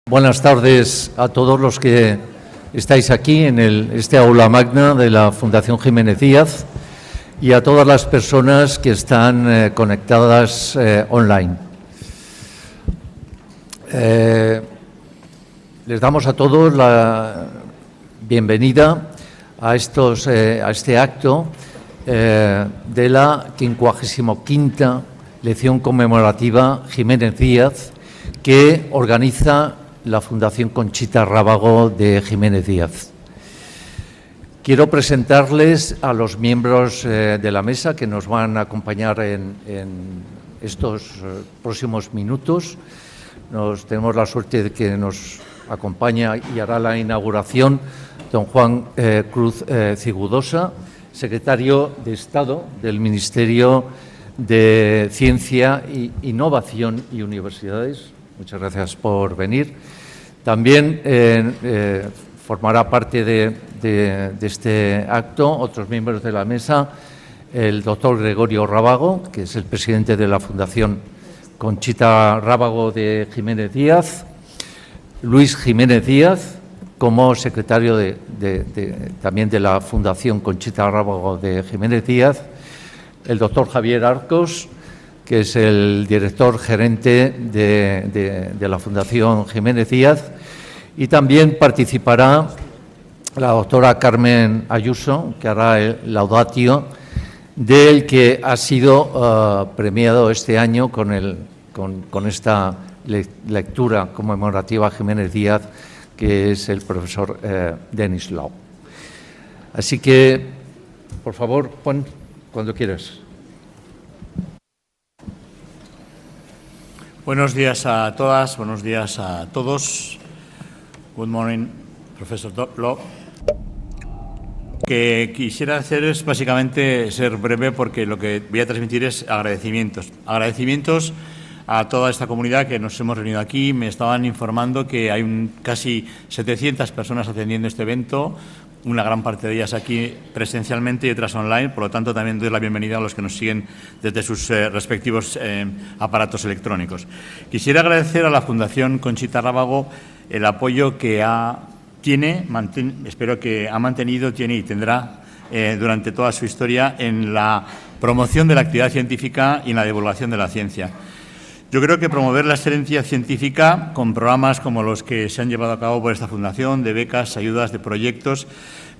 Buenas tardes a todos los que estáis aquí en este aula magna de la Fundación Jiménez Díaz y a todas las personas que están conectadas online. Les damos a todos la bienvenida a este acto de la 55ª lección conmemorativa Jiménez Díaz que organiza la Fundación Conchita Rábago de Jiménez Díaz. Quiero presentarles a los miembros de la mesa que nos van a acompañar en estos próximos minutos. Tenemos la suerte de que nos acompaña y hará la inauguración don Juan Cruz Cigudosa, secretario de Estado del Ministerio de Ciencia, Innovación y Universidades. Muchas gracias por venir. También formará parte de este acto otros miembros de la mesa, el doctor Gregorio Rábago, que es el presidente de la Fundación Conchita Rábago de Jiménez Díaz, Luis Jiménez Díaz, como secretario también de la Fundación Conchita Rábago de Jiménez Díaz, el doctor Javier Arcos, que es el director gerente de la Fundación Jiménez Díaz, y también participará la doctora Carmen Ayuso, que hará el laudatio del que ha sido premiado este año con esta lectura conmemorativa Jiménez Díaz, que es el profesor Denis Lau. Así que, por favor, Juan, cuando quieras. Buenos días a todas, buenos días a todos. Good morning, Professor Lau. Que quisiera hacer es básicamente ser breve porque lo que voy a transmitir es agradecimientos. Agradecimientos a toda esta comunidad que nos hemos reunido aquí. Me estaban informando que hay casi 700 personas atendiendo este evento, una gran parte de ellas aquí presencialmente y otras online. Por lo tanto, también doy la bienvenida a los que nos siguen desde sus respectivos aparatos electrónicos. Quisiera agradecer a la Fundación Conchita Rábago el apoyo que espero que ha mantenido, tiene y tendrá durante toda su historia en la promoción de la actividad científica y en la divulgación de la ciencia. Yo creo que promover la excelencia científica con programas como los que se han llevado a cabo por esta fundación, de becas, ayudas, de proyectos,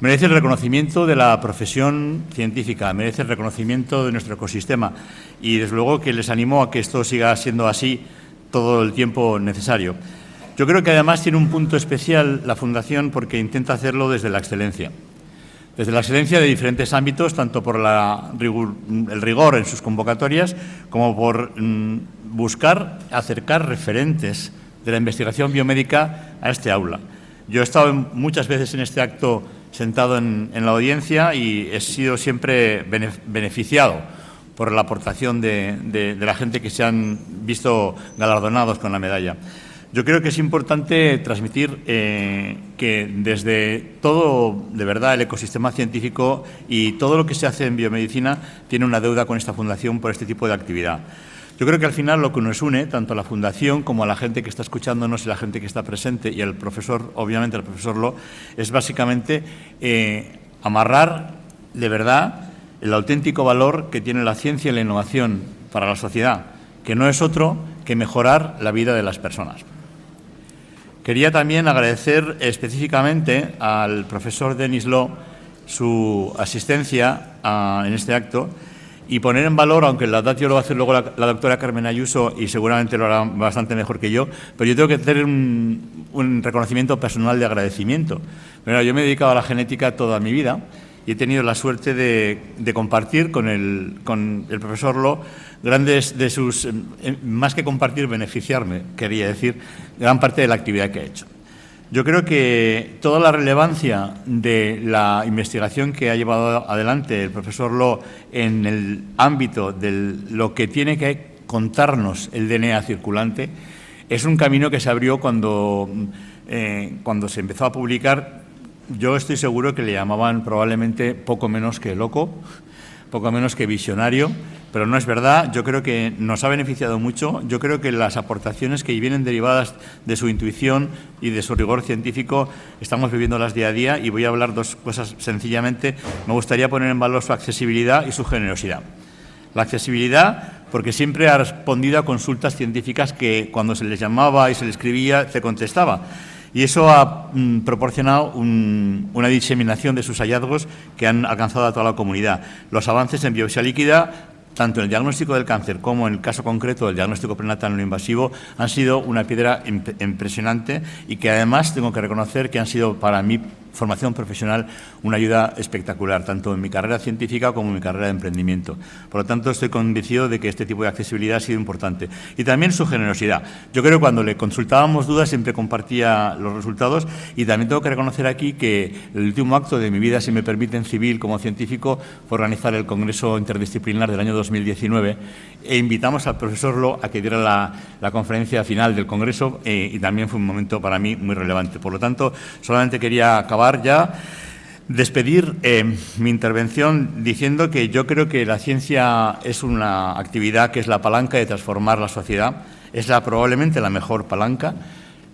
merece el reconocimiento de la profesión científica, merece el reconocimiento de nuestro ecosistema y, desde luego, que les animo a que esto siga siendo así todo el tiempo necesario. Yo creo que, además, tiene un punto especial la fundación porque intenta hacerlo desde la excelencia. Desde la excelencia de diferentes ámbitos, tanto por el rigor en sus convocatorias como por buscar acercar referentes de la investigación biomédica a este aula. Yo he estado muchas veces en este acto sentado en la audiencia y he sido siempre beneficiado por la aportación de la gente que se han visto galardonados con la medalla. Yo creo que es importante transmitir que desde todo, de verdad, el ecosistema científico y todo lo que se hace en biomedicina tiene una deuda con esta fundación por este tipo de actividad. Yo creo que al final lo que nos une, tanto a la fundación como a la gente que está escuchándonos y la gente que está presente y al profesor, obviamente al profesor Lo, es básicamente amarrar de verdad el auténtico valor que tiene la ciencia y la innovación para la sociedad, que no es otro que mejorar la vida de las personas. Quería también agradecer específicamente al profesor Denis Lau su asistencia en este acto y poner en valor, aunque el laudatio lo va a hacer luego la doctora Carmen Ayuso y seguramente lo hará bastante mejor que yo, pero yo tengo que hacer un reconocimiento personal de agradecimiento. Pero yo me he dedicado a la genética toda mi vida y he tenido la suerte de compartir con el profesor Lo grandes de sus, más que compartir, beneficiarme, quería decir, gran parte de la actividad que ha hecho. Yo creo que toda la relevancia de la investigación que ha llevado adelante el profesor Lo en el ámbito de lo que tiene que contarnos el DNA circulante es un camino que se abrió cuando se empezó a publicar. Yo estoy seguro que le llamaban probablemente poco menos que loco, poco menos que visionario, pero no es verdad. Yo creo que nos ha beneficiado mucho. Yo creo que las aportaciones que vienen derivadas de su intuición y de su rigor científico estamos viviéndolas día a día, y voy a hablar dos cosas sencillamente. Me gustaría poner en valor su accesibilidad y su generosidad. La accesibilidad, porque siempre ha respondido a consultas científicas que cuando se les llamaba y se les escribía, se contestaba. Y eso ha proporcionado una diseminación de sus hallazgos que han alcanzado a toda la comunidad. Los avances en biopsia líquida, tanto en el diagnóstico del cáncer como en el caso concreto del diagnóstico prenatal no invasivo, han sido una piedra impresionante, y que además tengo que reconocer que han sido para mi formación profesional una ayuda espectacular, tanto en mi carrera científica como en mi carrera de emprendimiento. Por lo tanto, estoy convencido de que este tipo de accesibilidad ha sido importante. Y también su generosidad. Yo creo que cuando le consultábamos dudas siempre compartía los resultados, y también tengo que reconocer aquí que el último acto de mi vida, si me permiten, civil como científico, fue organizar el Congreso Interdisciplinar del año 2019, e invitamos al profesor Lo a que diera la conferencia final del Congreso, y también fue un momento para mí muy relevante. Por lo tanto, solamente quería acabar ya, despedir mi intervención diciendo que yo creo que la ciencia es una actividad que es la palanca de transformar la sociedad, es probablemente la mejor palanca.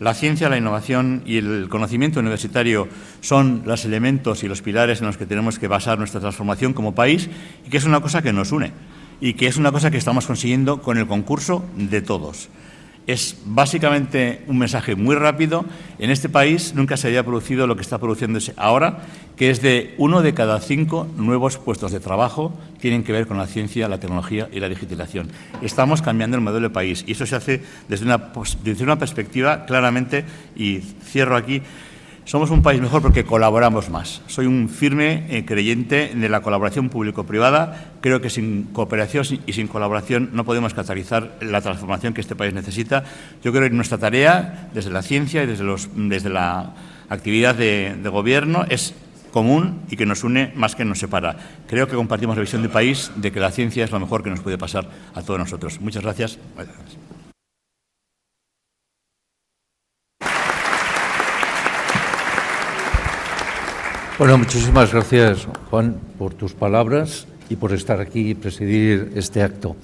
La ciencia, la innovación y el conocimiento universitario son los elementos y los pilares en los que tenemos que basar nuestra transformación como país, y que es una cosa que nos une, y que es una cosa que estamos consiguiendo con el concurso de todos. Es básicamente un mensaje muy rápido. En este país nunca se había producido lo que está produciéndose ahora, que es de 1 de cada 5 nuevos puestos de trabajo tienen que ver con la ciencia, la tecnología y la digitalización. Estamos cambiando el modelo de país, y eso se hace desde una perspectiva claramente, y cierro aquí. Somos un país mejor porque colaboramos más. Soy un firme creyente de la colaboración público-privada. Creo que sin cooperación y sin colaboración no podemos catalizar la transformación que este país necesita. Yo creo que nuestra tarea, desde la ciencia y desde la actividad de gobierno, es común y que nos une más que nos separa. Creo que compartimos la visión de país de que la ciencia es lo mejor que nos puede pasar a todos nosotros. Muchas gracias. Bueno, muchísimas gracias, Juan, por tus palabras y por estar aquí y presidir este acto.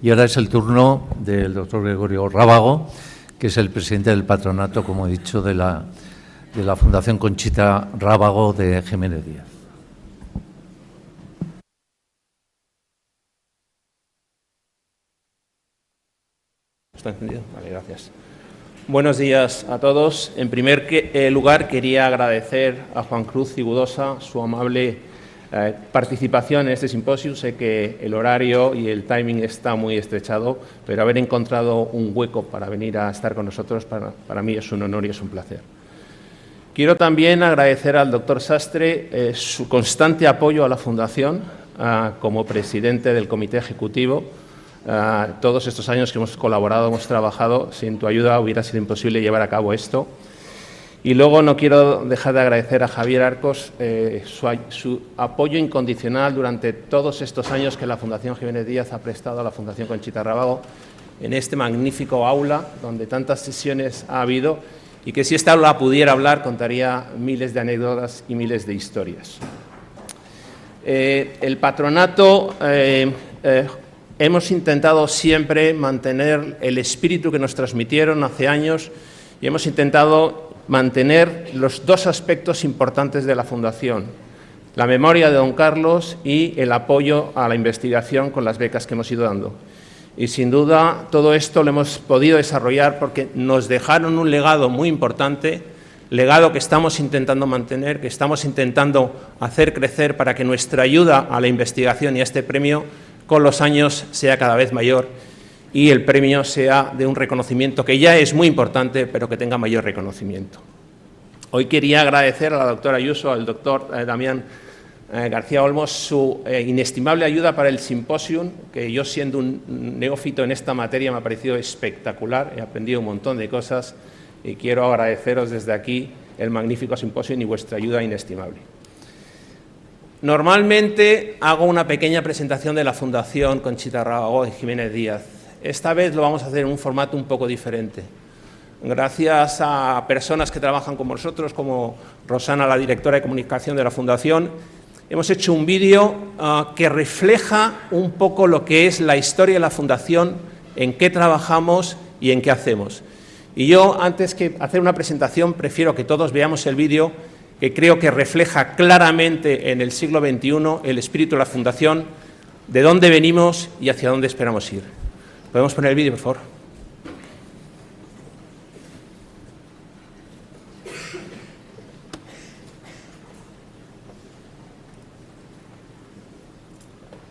Y ahora es el turno del doctor Gregorio Rábago, que es el presidente del patronato, como he dicho, de la Fundación Conchita Rábago de Jiménez Díaz. ¿Está encendido? Vale, gracias. Buenos días a todos. En primer lugar, quería agradecer a Juan Cruz Cigudosa su amable participación en este simposio. Sé que el horario y el timing está muy estrechado, pero haber encontrado un hueco para venir a estar con nosotros para mí es un honor y es un placer. Quiero también agradecer al doctor Sastre su constante apoyo a la Fundación como presidente del Comité Ejecutivo. Todos estos años que hemos colaborado, hemos trabajado, sin tu ayuda hubiera sido imposible llevar a cabo esto. Y luego no quiero dejar de agradecer a Javier Arcos su apoyo incondicional durante todos estos años que la Fundación Jiménez Díaz ha prestado a la Fundación Conchita Rábago en este magnífico aula donde tantas sesiones ha habido, y que si esta aula pudiera hablar contaría miles de anécdotas y miles de historias. El patronato hemos intentado siempre mantener el espíritu que nos transmitieron hace años, y hemos intentado mantener los dos aspectos importantes de la Fundación: la memoria de don Carlos y el apoyo a la investigación con las becas que hemos ido dando. Y sin duda todo esto lo hemos podido desarrollar porque nos dejaron un legado muy importante, legado que estamos intentando mantener, que estamos intentando hacer crecer para que nuestra ayuda a la investigación y a este premio con los años sea cada vez mayor, y el premio sea de un reconocimiento que ya es muy importante, pero que tenga mayor reconocimiento. Hoy quería agradecer a la doctora Ayuso, al doctor Damián García Olmos, su inestimable ayuda para el simposium, que yo, siendo un neófito en esta materia, me ha parecido espectacular. He aprendido un montón de cosas y quiero agradeceros desde aquí el magnífico simposium y vuestra ayuda inestimable. Normalmente hago una pequeña presentación de la Fundación Conchita Rábago de Jiménez Díaz. Esta vez lo vamos a hacer en un formato un poco diferente. Gracias a personas que trabajan con nosotros, como Rosana, la directora de comunicación de la Fundación, hemos hecho un vídeo que refleja un poco lo que es la historia de la Fundación, en qué trabajamos y en qué hacemos. Y yo, antes que hacer una presentación, prefiero que todos veamos el vídeo, que creo que refleja claramente en el siglo XXI el espíritu de la Fundación, de dónde venimos y hacia dónde esperamos ir. ¿Podemos poner el vídeo, por favor?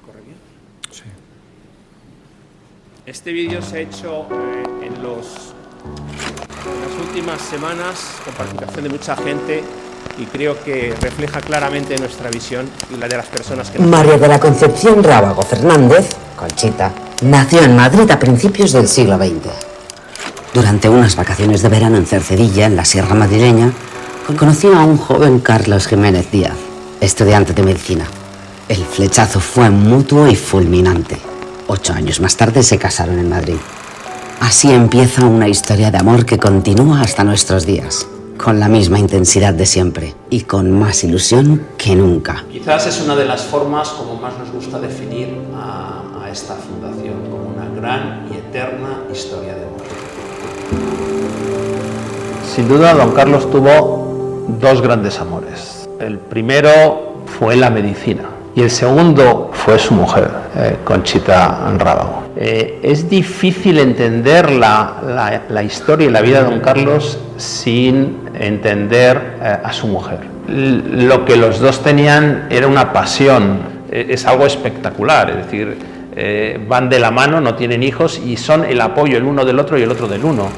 ¿Corre bien? Sí. Este vídeo se ha hecho en las últimas semanas con participación de mucha gente y creo que refleja claramente nuestra visión y la de las personas que... María de la Concepción Rábago Fernández, Conchita, nació en Madrid a principios del siglo XX. Durante unas vacaciones de verano en Cercedilla, en la Sierra Madrileña, conoció a un joven Carlos Jiménez Díaz, estudiante de medicina. El flechazo fue mutuo y fulminante. 8 años más tarde se casaron en Madrid. Así empieza una historia de amor que continúa hasta nuestros días, con la misma intensidad de siempre y con más ilusión que nunca. Quizás es una de las formas como más nos gusta definir a esta fundación, como una gran y eterna historia de amor. Sin duda, don Carlos tuvo 2 grandes amores. El primero fue la medicina y el segundo fue su mujer, Conchita Rábago. Es difícil entender la historia y la vida de don Carlos sin entender a su mujer. Lo que los dos tenían era una pasión, es algo espectacular, es decir, van de la mano, no tienen hijos y son el apoyo el uno del otro y el otro del uno.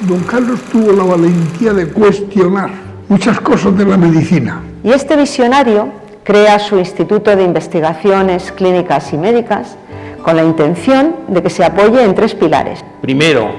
Don Carlos tuvo la valentía de cuestionar muchas cosas de la medicina. Y este visionario crea su Instituto de Investigaciones Clínicas y Médicas con la intención de que se apoye en 3 pilares. Primero,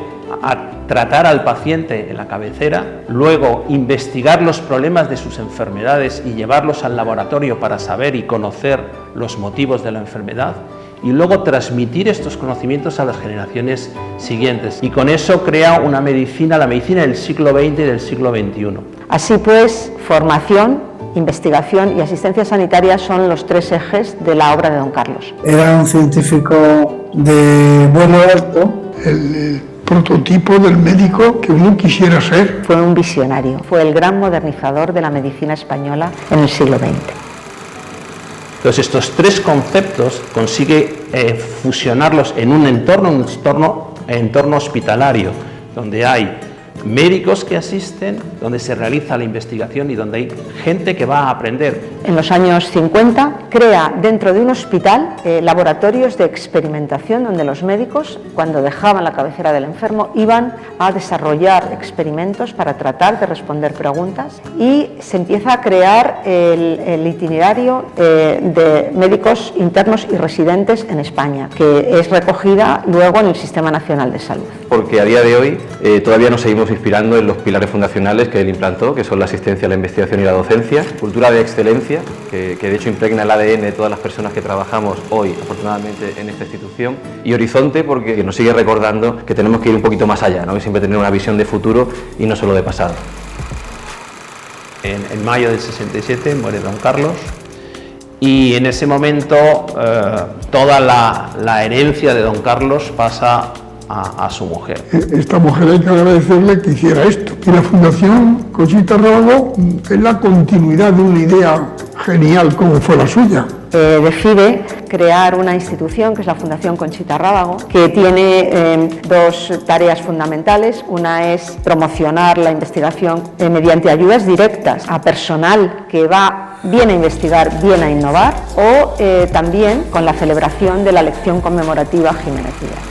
a tratar al paciente en la cabecera, luego investigar los problemas de sus enfermedades y llevarlos al laboratorio para saber y conocer los motivos de la enfermedad, y luego transmitir estos conocimientos a las generaciones siguientes. Y con eso crea una medicina, la medicina del siglo XX y del siglo XXI. Así pues, formación, investigación y asistencia sanitaria son los 3 ejes de la obra de don Carlos. Era un científico de vuelo alto, el prototipo del médico que uno quisiera ser. Fue un visionario, fue el gran modernizador de la medicina española en el siglo XX. Entonces, estos 3 conceptos consigue fusionarlos en un entorno hospitalario, donde hay médicos que asisten, donde se realiza la investigación y donde hay gente que va a aprender. En los años 50 crea dentro de un hospital laboratorios de experimentación donde los médicos, cuando dejaban la cabecera del enfermo, iban a desarrollar experimentos para tratar de responder preguntas, y se empieza a crear el itinerario de médicos internos y residentes en España, que es recogida luego en el Sistema Nacional de Salud. Porque a día de hoy todavía nos seguimos inspirando en los pilares fundacionales que él implantó, que son la asistencia, la investigación y la docencia, cultura de excelencia, que de hecho impregna el ADN de todas las personas que trabajamos hoy, afortunadamente, en esta institución, y horizonte, porque nos sigue recordando que tenemos que ir un poquito más allá, ¿no? Y siempre tener una visión de futuro y no solo de pasado. En mayo del 67 muere don Carlos, y en ese momento toda la herencia de don Carlos pasa a su mujer. Esta mujer hay que agradecerle que hiciera esto. Y la Fundación Conchita Rábago es la continuidad de una idea genial como fue la suya. Decide crear una institución que es la Fundación Conchita Rábago, que tiene 2 tareas fundamentales. Una es promocionar la investigación mediante ayudas directas a personal que viene a investigar, viene a innovar, o también con la celebración de la lección conmemorativa Jiménez Díaz.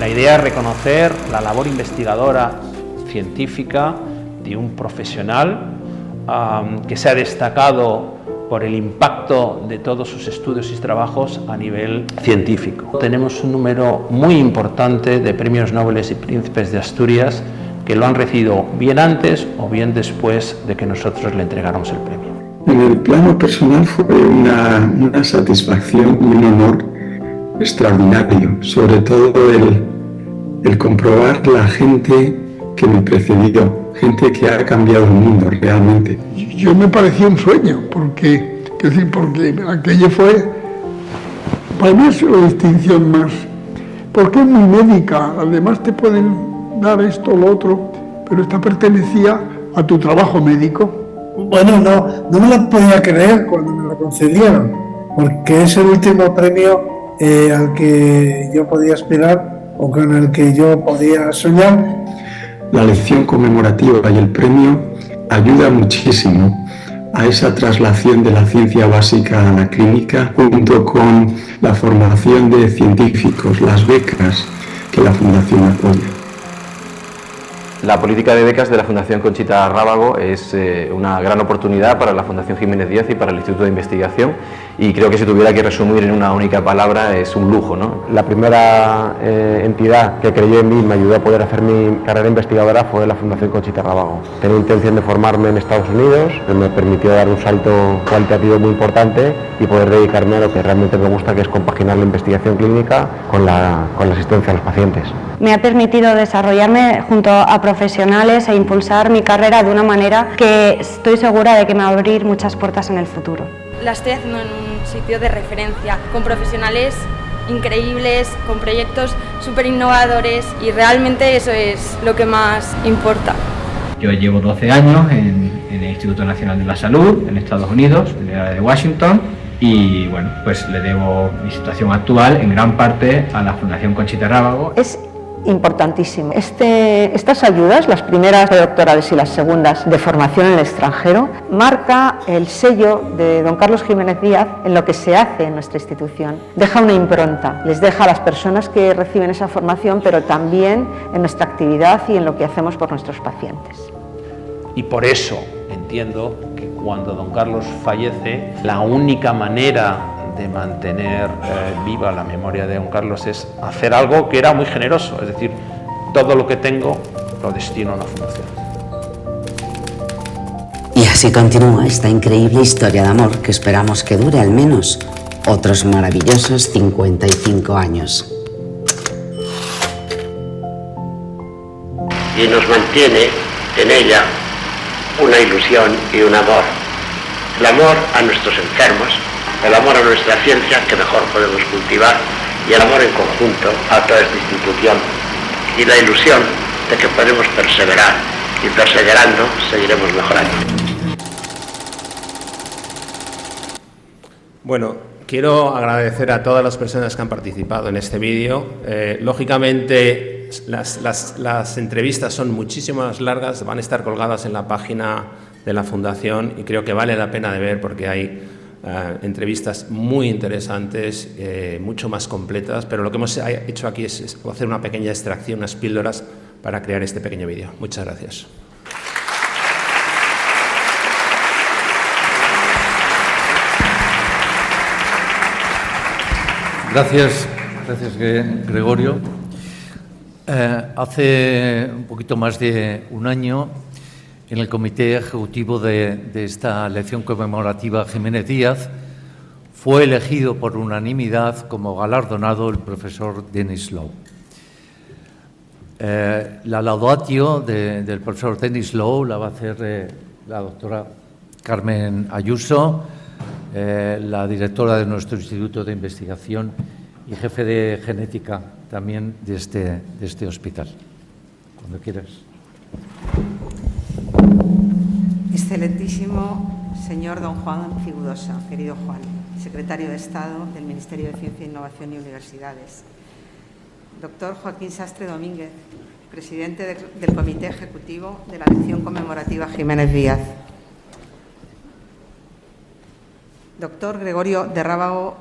La idea es reconocer la labor investigadora científica de un profesional que se ha destacado por el impacto de todos sus estudios y trabajos a nivel científico. Tenemos un número muy importante de premios Nobel y Príncipes de Asturias que lo han recibido bien antes o bien después de que nosotros le entregáramos el premio. En el plano personal fue una satisfacción y un honor extraordinario, sobre todo el comprobar la gente que me precedió, gente que ha cambiado el mundo realmente. Yo me parecía un sueño, porque aquello fue, para mí es la distinción más, porque es muy médica, además te pueden dar esto o lo otro, pero esta pertenecía a tu trabajo médico. Bueno, no me lo podía creer cuando me lo concedieron, porque es el último premio al que yo podía aspirar o con el que yo podía soñar. La lección conmemorativa y el premio ayuda muchísimo a esa traslación de la ciencia básica a la clínica, junto con la formación de científicos, las becas que la Fundación apoya. La política de becas de la Fundación Conchita Rábago es una gran oportunidad para la Fundación Jiménez Díaz y para el Instituto de Investigación, y creo que si tuviera que resumir en una única palabra es un lujo, ¿no? La primera entidad que creyó en mí y me ayudó a poder hacer mi carrera investigadora fue la Fundación Conchita Rábago. Tenía intención de formarme en Estados Unidos, que me permitió dar un salto cualitativo muy importante y poder dedicarme a lo que realmente me gusta, que es compaginar la investigación clínica con la asistencia a los pacientes. Me ha permitido desarrollarme junto a profesionales e impulsar mi carrera de una manera que estoy segura de que me va a abrir muchas puertas en el futuro. La estoy haciendo en un sitio de referencia, con profesionales increíbles, con proyectos súper innovadores, y realmente eso es lo que más importa. Yo llevo 12 años en el Instituto Nacional de la Salud, en Estados Unidos, en el área de Washington, y bueno, pues le debo mi situación actual en gran parte a la Fundación Conchita Rábago. Es importantísimo. Estas ayudas, las primeras de doctorales y las segundas de formación en el extranjero, marca el sello de don Carlos Jiménez Díaz en lo que se hace en nuestra institución. Deja una impronta, les deja a las personas que reciben esa formación, pero también en nuestra actividad y en lo que hacemos por nuestros pacientes. Y por eso entiendo que cuando don Carlos fallece, la única manera de mantener viva la memoria de don Carlos es hacer algo que era muy generoso, es decir, todo lo que tengo lo destino a una fundación. Y así continúa esta increíble historia de amor que esperamos que dure al menos otros maravillosos 55 años. Y nos mantiene en ella una ilusión y un amor. El amor a nuestros enfermos, el amor a nuestra ciencia, que mejor podemos cultivar, y el amor en conjunto a toda esta institución, y la ilusión de que podemos perseverar, y perseverando seguiremos mejorando. Bueno, quiero agradecer a todas las personas que han participado en este vídeo. Lógicamente, las entrevistas son muchísimo más largas, van a estar colgadas en la página de la Fundación, y creo que vale la pena de ver porque hay entrevistas muy interesantes, mucho más completas, pero lo que hemos hecho aquí es hacer una pequeña extracción, unas píldoras para crear este pequeño vídeo. Muchas gracias. Gracias, Gregorio. Hace un poquito más de un año, en el comité ejecutivo de esta lección conmemorativa Jiménez Díaz, fue elegido por unanimidad como galardonado el profesor Denis Lowe. La laudatio del profesor Denis Lowe la va a hacer la doctora Carmen Ayuso, la directora de nuestro Instituto de Investigación y jefe de genética también de este hospital. Cuando quieras. Excelentísimo señor don Juan Figudosa, querido Juan, secretario de Estado del Ministerio de Ciencia, Innovación y Universidades. Doctor Joaquín Sastre Domínguez, presidente del Comité Ejecutivo de la Lección Conmemorativa Jiménez Díaz. Doctor Gregorio de Rábago,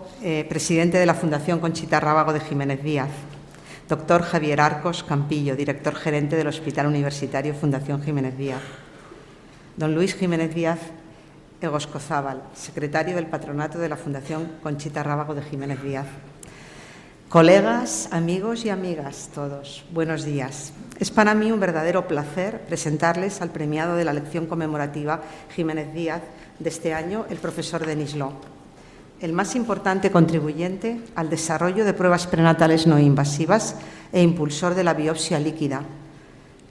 presidente de la Fundación Conchita Rábago de Jiménez Díaz. Doctor Javier Arcos Campillo, director gerente del Hospital Universitario Fundación Jiménez Díaz. Don Luis Jiménez Díaz Egoscozábal, secretario del Patronato de la Fundación Conchita Rábago de Jiménez Díaz. Colegas, amigos y amigas todos, buenos días. Es para mí un verdadero placer presentarles al premiado de la Lección Conmemorativa Jiménez Díaz de este año, el profesor Denis Lowe, el más importante contribuyente al desarrollo de pruebas prenatales no invasivas e impulsor de la biopsia líquida,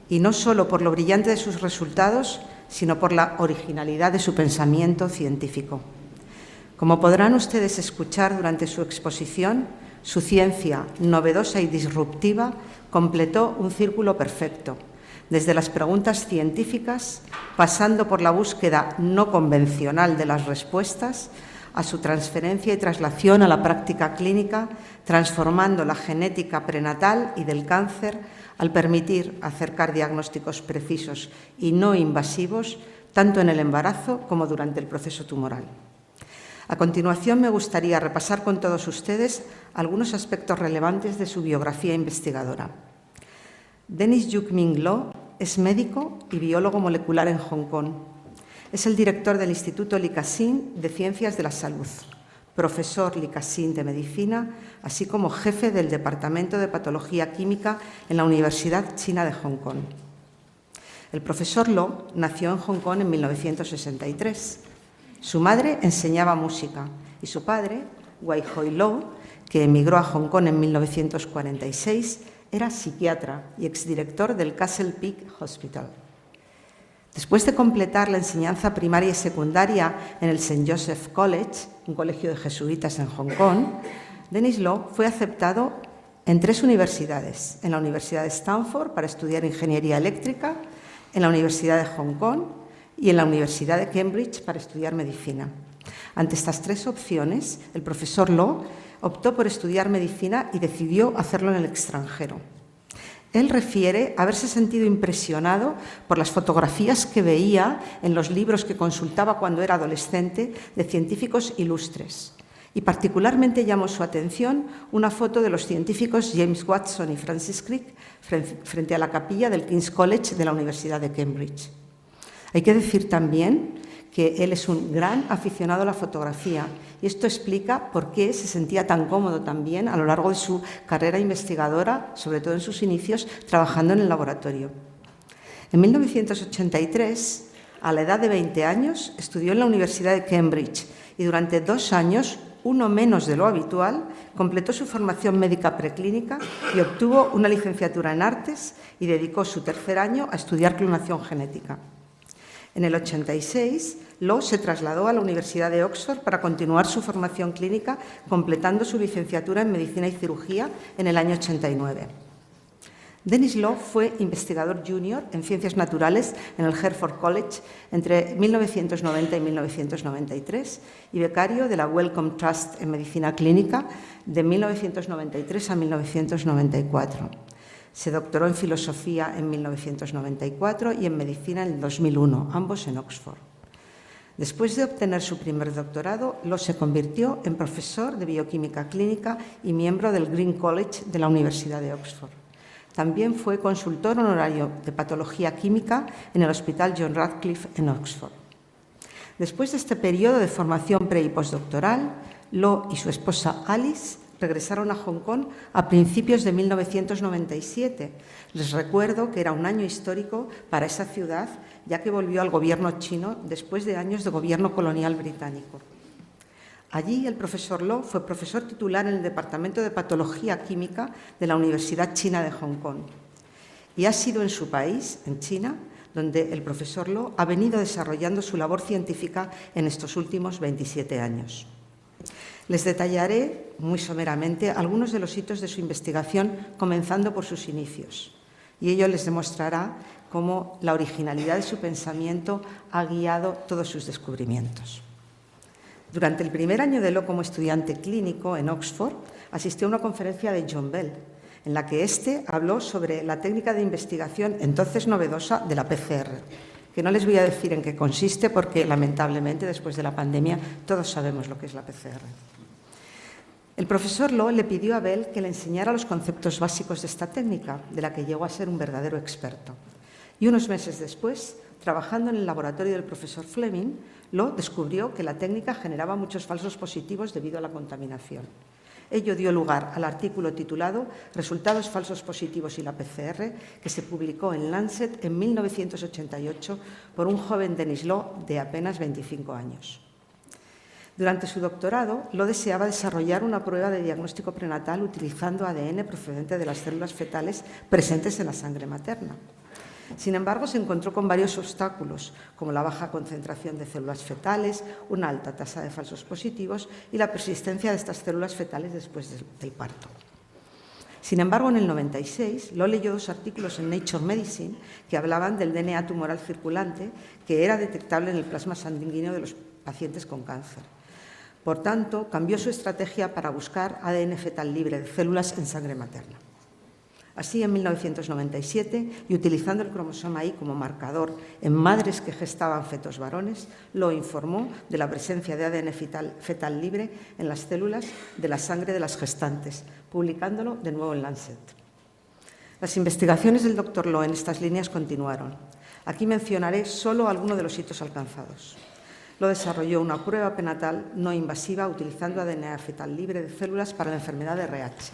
y no solo por lo brillante de sus resultados, sino por la originalidad de su pensamiento científico. Como podrán ustedes escuchar durante su exposición, su ciencia, novedosa y disruptiva, completó un círculo perfecto, desde las preguntas científicas, pasando por la búsqueda no convencional de las respuestas, a su transferencia y traslación a la práctica clínica, transformando la genética prenatal y del cáncer al permitir acercar diagnósticos precisos y no invasivos, tanto en el embarazo como durante el proceso tumoral. A continuación, me gustaría repasar con todos ustedes algunos aspectos relevantes de su biografía investigadora. Dennis Yuk-Ming Lo es médico y biólogo molecular en Hong Kong. Es el director del Instituto Li Ka-shing de Ciencias de la Salud, profesor Li Ka-shing de Medicina, así como jefe del Departamento de Patología Química en la Universidad China de Hong Kong. El profesor Lo nació en Hong Kong en 1963. Su madre enseñaba música y su padre, Wai Hoi Lo, que emigró a Hong Kong en 1946, era psiquiatra y exdirector del Castle Peak Hospital. Después de completar la enseñanza primaria y secundaria en el St. Joseph College, un colegio de jesuitas en Hong Kong, Dennis Lo fue aceptado en 3 universidades: en la Universidad de Stanford para estudiar ingeniería eléctrica, en la Universidad de Hong Kong y en la Universidad de Cambridge para estudiar medicina. Ante estas 3 opciones, el profesor Lo optó por estudiar medicina y decidió hacerlo en el extranjero. Él refiere haberse sentido impresionado por las fotografías que veía en los libros que consultaba cuando era adolescente de científicos ilustres. Y particularmente llamó su atención una foto de los científicos James Watson y Francis Crick frente a la capilla del King's College de la Universidad de Cambridge. Hay que decir también que él es un gran aficionado a la fotografía y esto explica por qué se sentía tan cómodo también a lo largo de su carrera investigadora, sobre todo en sus inicios, trabajando en el laboratorio. En 1983, a la edad de 20 años, estudió en la Universidad de Cambridge y durante 2 años, uno menos de lo habitual, completó su formación médica preclínica y obtuvo una licenciatura en artes y dedicó su 3er año a estudiar clonación genética. En el 86, Lo se trasladó a la Universidad de Oxford para continuar su formación clínica, completando su licenciatura en Medicina y Cirugía en el año 89. Dennis Lo fue investigador junior en Ciencias Naturales en el Hertford College entre 1990 y 1993 y becario de la Wellcome Trust en Medicina Clínica de 1993 a 1994. Se doctoró en Filosofía en 1994 y en Medicina en el 2001, ambos en Oxford. Después de obtener su primer doctorado, Lo se convirtió en profesor de Bioquímica Clínica y miembro del Green College de la Universidad de Oxford. También fue consultor honorario de Patología Química en el Hospital John Radcliffe en Oxford. Después de este periodo de formación pre- y postdoctoral, Lo y su esposa Alice regresaron a Hong Kong a principios de 1997. Les recuerdo que era un año histórico para esa ciudad, ya que volvió al gobierno chino después de años de gobierno colonial británico. Allí el profesor Lo fue profesor titular en el Departamento de Patología Química de la Universidad China de Hong Kong. Y ha sido en su país, en China, donde el profesor Lo ha venido desarrollando su labor científica en estos últimos 27 años. Les detallaré muy someramente algunos de los hitos de su investigación, comenzando por sus inicios. Y ello les demostrará cómo la originalidad de su pensamiento ha guiado todos sus descubrimientos. Durante el primer año de Lo como estudiante clínico en Oxford, asistió a una conferencia de John Bell, en la que éste habló sobre la técnica de investigación entonces novedosa de la PCR, que no les voy a decir en qué consiste porque, lamentablemente, después de la pandemia, todos sabemos lo que es la PCR. El profesor Lo le pidió a Bell que le enseñara los conceptos básicos de esta técnica, de la que llegó a ser un verdadero experto. Y unos meses después, trabajando en el laboratorio del profesor Fleming, Lo descubrió que la técnica generaba muchos falsos positivos debido a la contaminación. Ello dio lugar al artículo titulado «Resultados falsos positivos y la PCR», que se publicó en Lancet en 1988 por un joven Dennis Lo de apenas 25 años. Durante su doctorado, Lo deseaba desarrollar una prueba de diagnóstico prenatal utilizando ADN procedente de las células fetales presentes en la sangre materna. Sin embargo, se encontró con varios obstáculos, como la baja concentración de células fetales, una alta tasa de falsos positivos y la persistencia de estas células fetales después del parto. Sin embargo, en el 96, Lo leyó 2 artículos en Nature Medicine que hablaban del DNA tumoral circulante que era detectable en el plasma sanguíneo de los pacientes con cáncer. Por tanto, cambió su estrategia para buscar ADN fetal libre de células en sangre materna. Así, en 1997, y utilizando el cromosoma Y como marcador en madres que gestaban fetos varones, Lo informó de la presencia de ADN fetal libre en las células de la sangre de las gestantes, publicándolo de nuevo en Lancet. Las investigaciones del Dr. Lo en estas líneas continuaron. Aquí mencionaré solo algunos de los hitos alcanzados. Lo desarrolló una prueba prenatal no invasiva utilizando ADN fetal libre de células para la enfermedad de RH.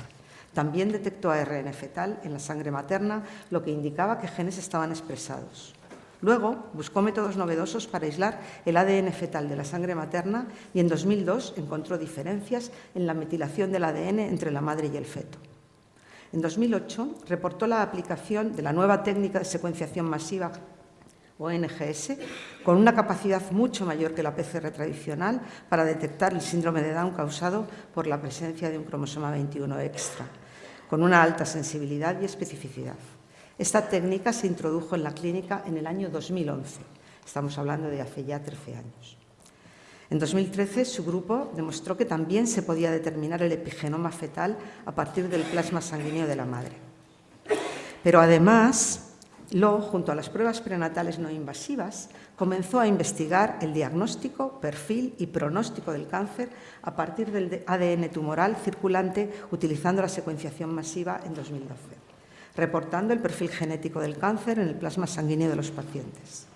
También detectó ARN fetal en la sangre materna, lo que indicaba que genes estaban expresados. Luego, buscó métodos novedosos para aislar el ADN fetal de la sangre materna y en 2002 encontró diferencias en la metilación del ADN entre la madre y el feto. En 2008 reportó la aplicación de la nueva técnica de secuenciación masiva o NGS, con una capacidad mucho mayor que la PCR tradicional para detectar el síndrome de Down causado por la presencia de un cromosoma 21 extra, con una alta sensibilidad y especificidad. Esta técnica se introdujo en la clínica en el año 2011. Estamos hablando de hace ya 13 años. En 2013, su grupo demostró que también se podía determinar el epigenoma fetal a partir del plasma sanguíneo de la madre. Pero además, Lo, junto a las pruebas prenatales no invasivas, comenzó a investigar el diagnóstico, perfil y pronóstico del cáncer a partir del ADN tumoral circulante utilizando la secuenciación masiva en 2012, reportando el perfil genético del cáncer en el plasma sanguíneo de los pacientes.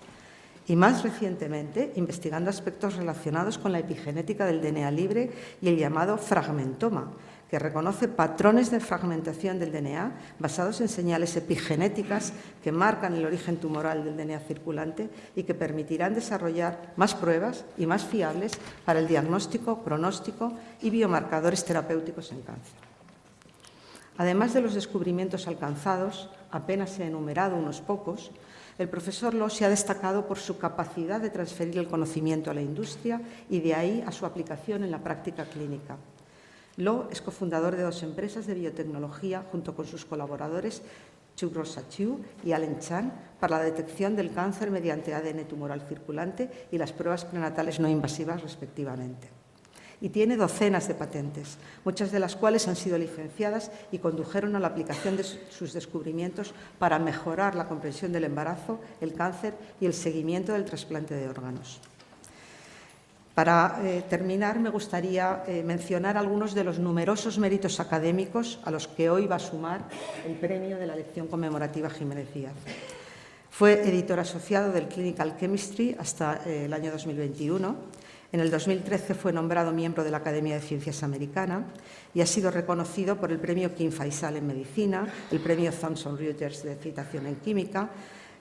Y más recientemente, investigando aspectos relacionados con la epigenética del DNA libre y el llamado fragmentoma, que reconoce patrones de fragmentación del DNA basados en señales epigenéticas que marcan el origen tumoral del DNA circulante y que permitirán desarrollar más pruebas y más fiables para el diagnóstico, pronóstico y biomarcadores terapéuticos en cáncer. Además de los descubrimientos alcanzados, apenas he enumerado unos pocos, el profesor Lo se ha destacado por su capacidad de transferir el conocimiento a la industria y de ahí a su aplicación en la práctica clínica. Lo es cofundador de 2 empresas de biotecnología junto con sus colaboradores Chu Rosa-Chu y Allen Chan para la detección del cáncer mediante ADN tumoral circulante y las pruebas prenatales no invasivas respectivamente. Y tiene docenas de patentes, muchas de las cuales han sido licenciadas y condujeron a la aplicación de sus descubrimientos para mejorar la comprensión del embarazo, el cáncer y el seguimiento del trasplante de órganos. Para terminar, me gustaría mencionar algunos de los numerosos méritos académicos a los que hoy va a sumar el premio de la lección conmemorativa Jiménez Díaz. Fue editor asociado del Clinical Chemistry hasta el año 2021. En el 2013 fue nombrado miembro de la Academia de Ciencias Americana y ha sido reconocido por el premio King Faisal en Medicina, el premio Thomson Reuters de Citación en Química,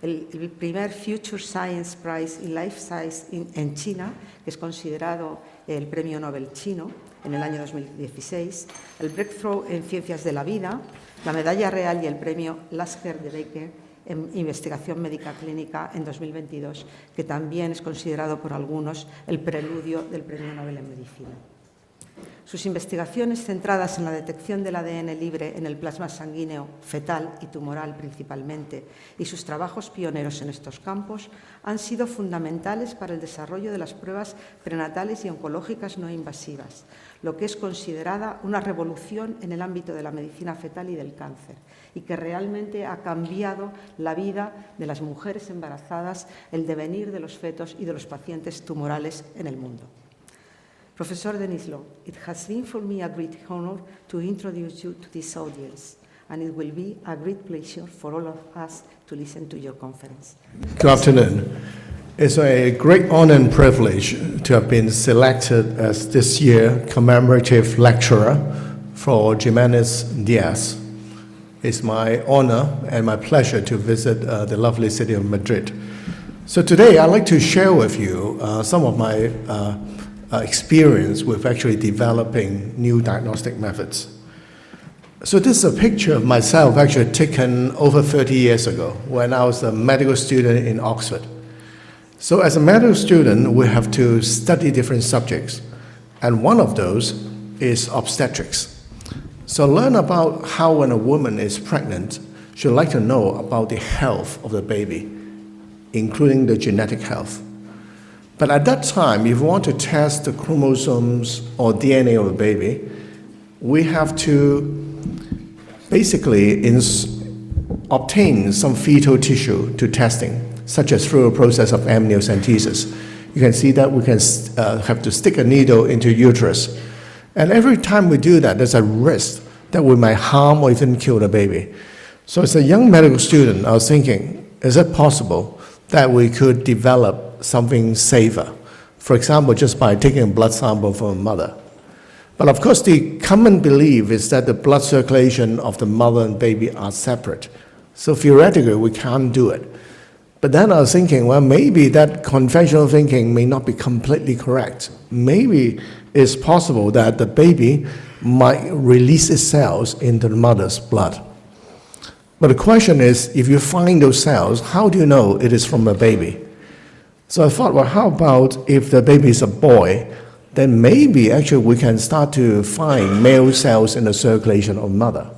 el primer Future Science Prize in Life Science en China, que es considerado el premio Nobel chino en el año 2016, el Breakthrough en Ciencias de la Vida, la Medalla Real y el premio Lasker de Baker en Investigación Médica Clínica en 2022, que también es considerado por algunos el preludio del premio Nobel en Medicina. Sus investigaciones centradas en la detección del ADN libre en el plasma sanguíneo fetal y tumoral principalmente y sus trabajos pioneros en estos campos han sido fundamentales para el desarrollo de las pruebas prenatales y oncológicas no invasivas, lo que es considerada una revolución en el ámbito de la medicina fetal y del cáncer y que realmente ha cambiado la vida de las mujeres embarazadas, el devenir de los fetos y de los pacientes tumorales en el mundo. Professor Denis Lo, it has been for me a great honor to introduce you to this audience, and it will be a great pleasure for all of us to listen to your conference. Good afternoon. It's a great honor and privilege to have been selected as this year's commemorative lecturer for Jimenez Diaz. It's my honor and my pleasure to visit the lovely city of Madrid. So today I'd like to share with you some of my experience with actually developing new diagnostic methods. So this is a picture of myself actually taken over 30 years ago when I was a medical student in Oxford. So as a medical student, we have to study different subjects, and one of those is obstetrics. So learn about how when a woman is pregnant, she'd like to know about the health of the baby, including the genetic health. But at that time, if you want to test the chromosomes or DNA of a baby, we have to basically obtain some fetal tissue to testing, such as through a process of amniocentesis. You can see that we can have to stick a needle into uterus. And every time we do that, there's a risk that we might harm or even kill the baby. So as a young medical student, I was thinking, is it possible that we could develop something safer? For example, just by taking a blood sample from a mother. But of course, the common belief is that the blood circulation of the mother and baby are separate. So theoretically, we can't do it. But then I was thinking, well, maybe that conventional thinking may not be completely correct. Maybe it's possible that the baby might release its cells into the mother's blood. But the question is, if you find those cells, how do you know it is from a baby? So I thought, well, how about if the baby is a boy, then maybe actually we can start to find male cells in the circulation of mother.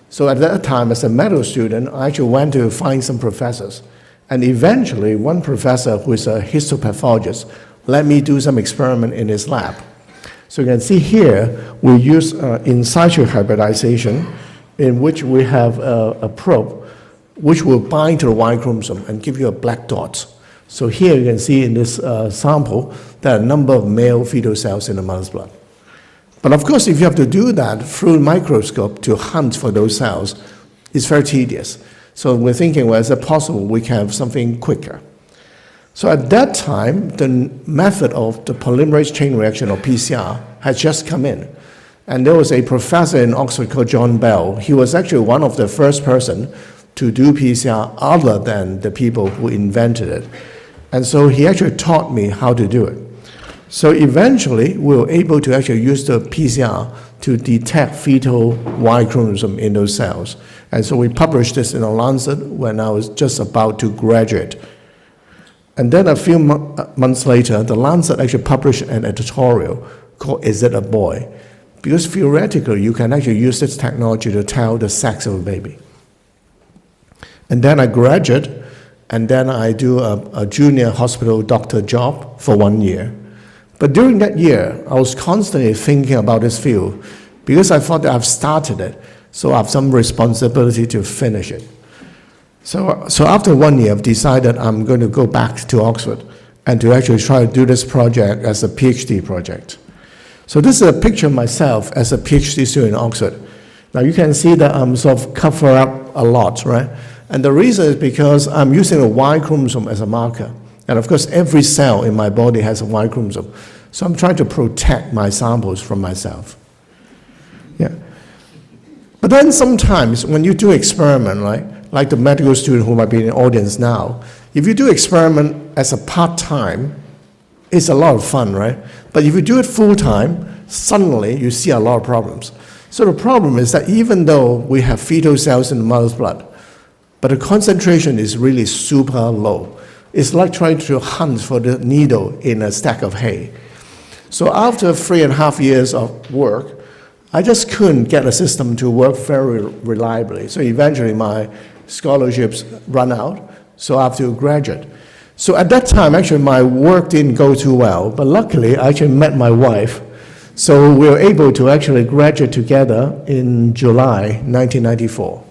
So at that time, as a medical student, I actually went to find some professors. And eventually, one professor who is a histopathologist let me do some experiment in his lab. So you can see here, we use in situ hybridization, in which we have a probe which will bind to the Y chromosome and give you a black dot. So here you can see in this sample there are a number of male fetal cells in the mother's blood. But of course, if you have to do that through a microscope to hunt for those cells, it's very tedious. So we're thinking, well, is it possible we can have something quicker? So at that time, the method of the polymerase chain reaction, or PCR, had just come in. And there was a professor in Oxford called John Bell. He was actually one of the first person to do PCR other than the people who invented it. And so he actually taught me how to do it. So eventually, we were able to actually use the PCR to detect fetal Y chromosome in those cells. And so we published this in The Lancet when I was just about to graduate. And then a few months later, The Lancet actually published an editorial called Is It a Boy? Because theoretically, you can actually use this technology to tell the sex of a baby. And then I graduate, and then I do a junior hospital doctor job for 1 year. But during that year, I was constantly thinking about this field because I thought that I've started it, so I have some responsibility to finish it. So after 1 year, I've decided I'm going to go back to Oxford and to actually try to do this project as a PhD project. So this is a picture of myself as a PhD student in Oxford. Now you can see that I'm sort of covered up a lot, right? And the reason is because I'm using a Y chromosome as a marker. And of course, every cell in my body has a Y chromosome. So I'm trying to protect my samples from myself. Yeah. But then sometimes when you do experiment, right, like the medical student who might be in the audience now, if you do experiment as a part-time, it's a lot of fun, right? But if you do it full-time, suddenly you see a lot of problems. So the problem is that even though we have fetal cells in the mother's blood, but the concentration is really super low. It's like trying to hunt for the needle in a stack of hay. So after 3.5 years of work, I just couldn't get a system to work very reliably. So eventually my scholarships run out, so I have to graduate. So at that time, actually, my work didn't go too well, but luckily I actually met my wife. So we were able to actually graduate together in July 1994.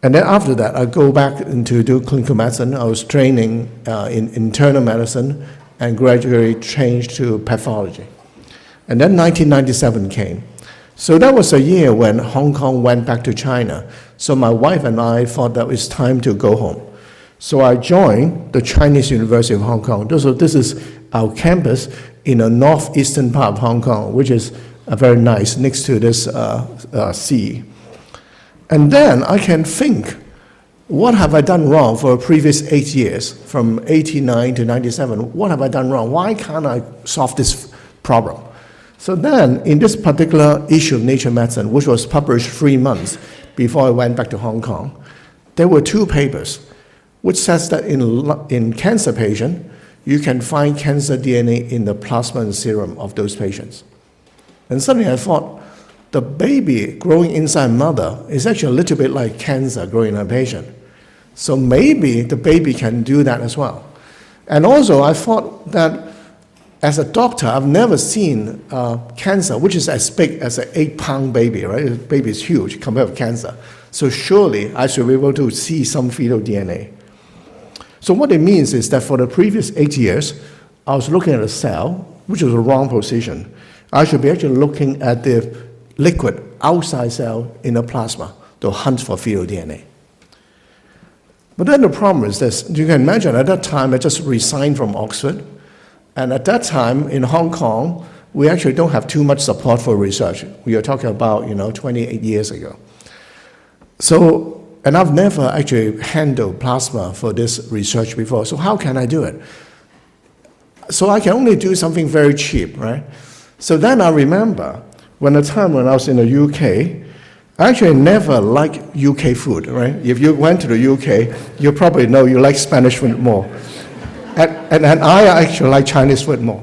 And then after that, I go back to do clinical medicine. I was training in internal medicine and gradually changed to pathology. And then 1997 came. So that was a year when Hong Kong went back to China. So my wife and I thought that it was time to go home. So I joined the Chinese University of Hong Kong. So this is our campus in the northeastern part of Hong Kong, which is very nice, next to this sea. And then I can think, what have I done wrong for the previous 8 years, from 89 to 97? What have I done wrong? Why can't I solve this problem? So then, in this particular issue of Nature Medicine, which was published 3 months before I went back to Hong Kong, there were 2 papers which says that in cancer patients, you can find cancer DNA in the plasma and serum of those patients. And suddenly I thought, the baby growing inside mother is actually a little bit like cancer growing in a patient. So maybe the baby can do that as well. And also I thought that as a doctor, I've never seen cancer, which is as big as an 8-pound baby, right? The baby is huge compared with cancer. So surely I should be able to see some fetal DNA. So what it means is that for the previous 8 years, I was looking at a cell, which was the wrong position. I should be actually looking at the liquid outside cell in the plasma to hunt for fetal DNA. But then the problem is this. You can imagine at that time I just resigned from Oxford, and at that time in Hong Kong, we actually don't have too much support for research. We are talking about 28 years ago. So, and I've never actually handled plasma for this research before, so how can I do it? So I can only do something very cheap, right? So then I remember when I was in the UK, I actually never liked UK food, right? If you went to the UK, you probably know you like Spanish food more. And I actually like Chinese food more.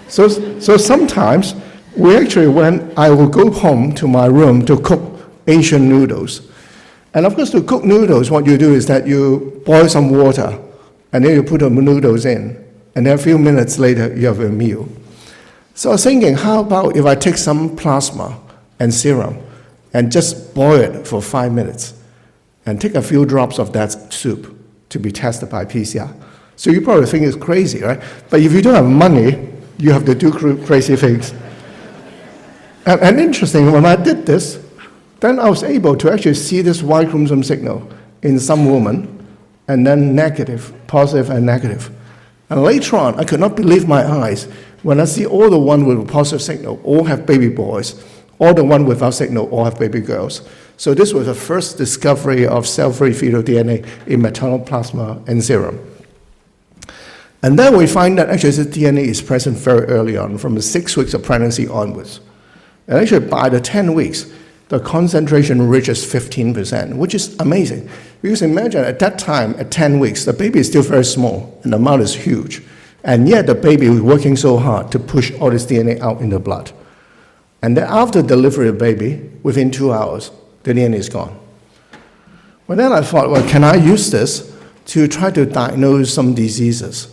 So sometimes I will go home to my room to cook Asian noodles. And of course, to cook noodles, what you do is that you boil some water, and then you put the noodles in, and then a few minutes later, you have a meal. So I was thinking, how about if I take some plasma and serum and just boil it for 5 minutes and take a few drops of that soup to be tested by PCR. So you probably think it's crazy, right? But if you don't have money, you have to do crazy things. And interesting, when I did this, then I was able to actually see this Y chromosome signal in some woman, and then negative, positive and negative. And later on, I could not believe my eyes when I see all the one with a positive signal all have baby boys, all the one without signal all have baby girls. So this was the first discovery of cell-free fetal DNA in maternal plasma and serum. And then we find that actually the DNA is present very early on, from the 6 weeks of pregnancy onwards. And actually by the 10 weeks, the concentration reaches 15%, which is amazing. Because imagine at that time, at 10 weeks, the baby is still very small and the mouth is huge. And yet the baby is working so hard to push all this DNA out in the blood. And then after delivery of the baby, within 2 hours, the DNA is gone. Well, then I thought, well, can I use this to try to diagnose some diseases?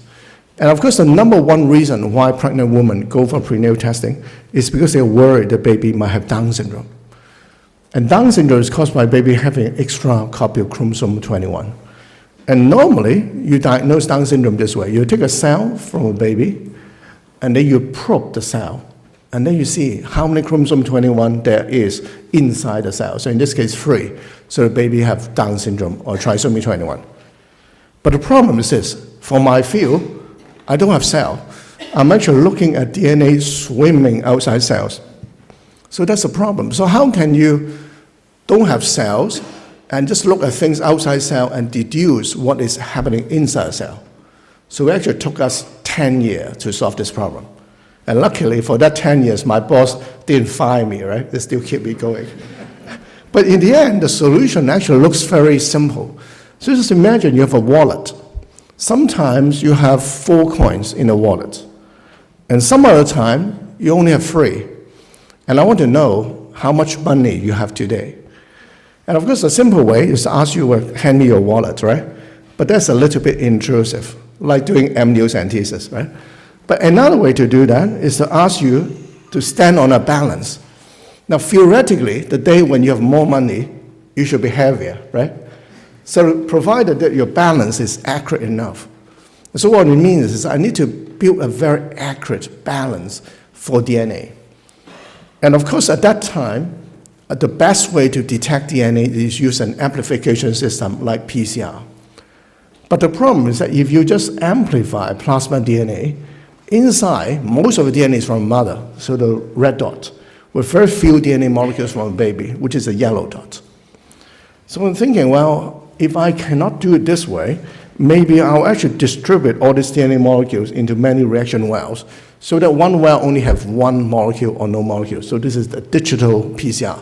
And of course, the number one reason why pregnant women go for prenatal testing is because they're worried the baby might have Down syndrome. And Down syndrome is caused by baby having an extra copy of chromosome 21. And normally, you diagnose Down syndrome this way. You take a cell from a baby, and then you probe the cell. And then you see how many chromosome 21 there is inside the cell. So in this case, 3. So the baby have Down syndrome or trisomy 21. But the problem is this. For my field, I don't have cell. I'm actually looking at DNA swimming outside cells. So that's a problem. So how can you don't have cells and just look at things outside cell and deduce what is happening inside a cell? So it actually took us 10 years to solve this problem. And luckily for that 10 years, my boss didn't fire me, right? They still keep me going. But in the end, the solution actually looks very simple. So just imagine you have a wallet. Sometimes you have 4 coins in a wallet. And some other time, you only have 3. And I want to know how much money you have today. And of course, a simple way is to ask you, well, hand me your wallet, right? But that's a little bit intrusive, like doing amniocentesis, right? But another way to do that is to ask you to stand on a balance. Now, theoretically, the day when you have more money, you should be heavier, right? So provided that your balance is accurate enough. So what it means is I need to build a very accurate balance for DNA. And of course, at that time, the best way to detect DNA is use an amplification system like PCR. But the problem is that if you just amplify plasma DNA, inside, most of the DNA is from mother, so the red dot, with very few DNA molecules from a baby, which is a yellow dot. So I'm thinking, well, if I cannot do it this way, maybe I'll actually distribute all these DNA molecules into many reaction wells so that one well only have one molecule or no molecule. So this is the digital PCR.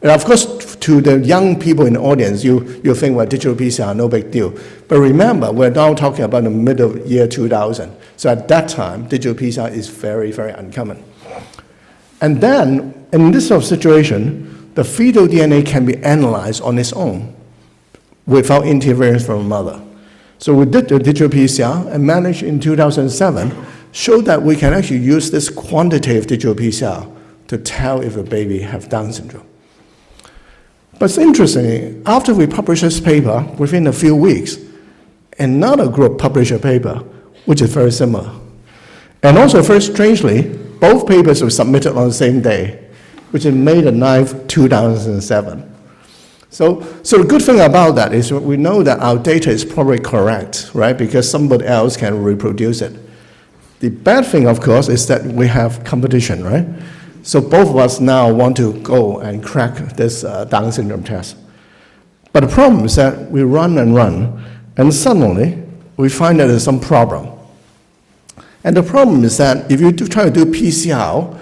And of course, to the young people in the audience, you think, well, digital PCR, no big deal. But remember, we're now talking about the middle of year 2000. So at that time, digital PCR is very, very uncommon. And then, in this sort of situation, the fetal DNA can be analyzed on its own without interference from a mother. So we did the digital PCR and managed in 2007, showed that we can actually use this quantitative digital PCR to tell if a baby has Down syndrome. But interestingly, after we published this paper, within a few weeks, another group published a paper, which is very similar. And also, very strangely, both papers were submitted on the same day, which is May the 9th, 2007. So the good thing about that is we know that our data is probably correct, right? Because somebody else can reproduce it. The bad thing, of course, is that we have competition, right? So both of us now want to go and crack this Down syndrome test. But the problem is that we run, and suddenly we find that there's some problem. And the problem is that if you try to do PCR,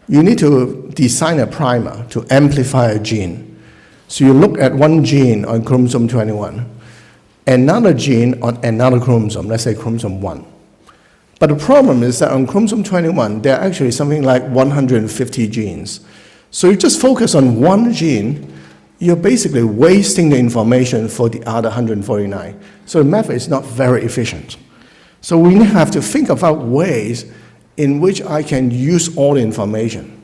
you need to design a primer to amplify a gene. So you look at one gene on chromosome 21, another gene on another chromosome, let's say chromosome 1. But the problem is that on chromosome 21, there are actually something like 150 genes. So you just focus on one gene, you're basically wasting the information for the other 149. So the method is not very efficient. So we have to think about ways in which I can use all the information.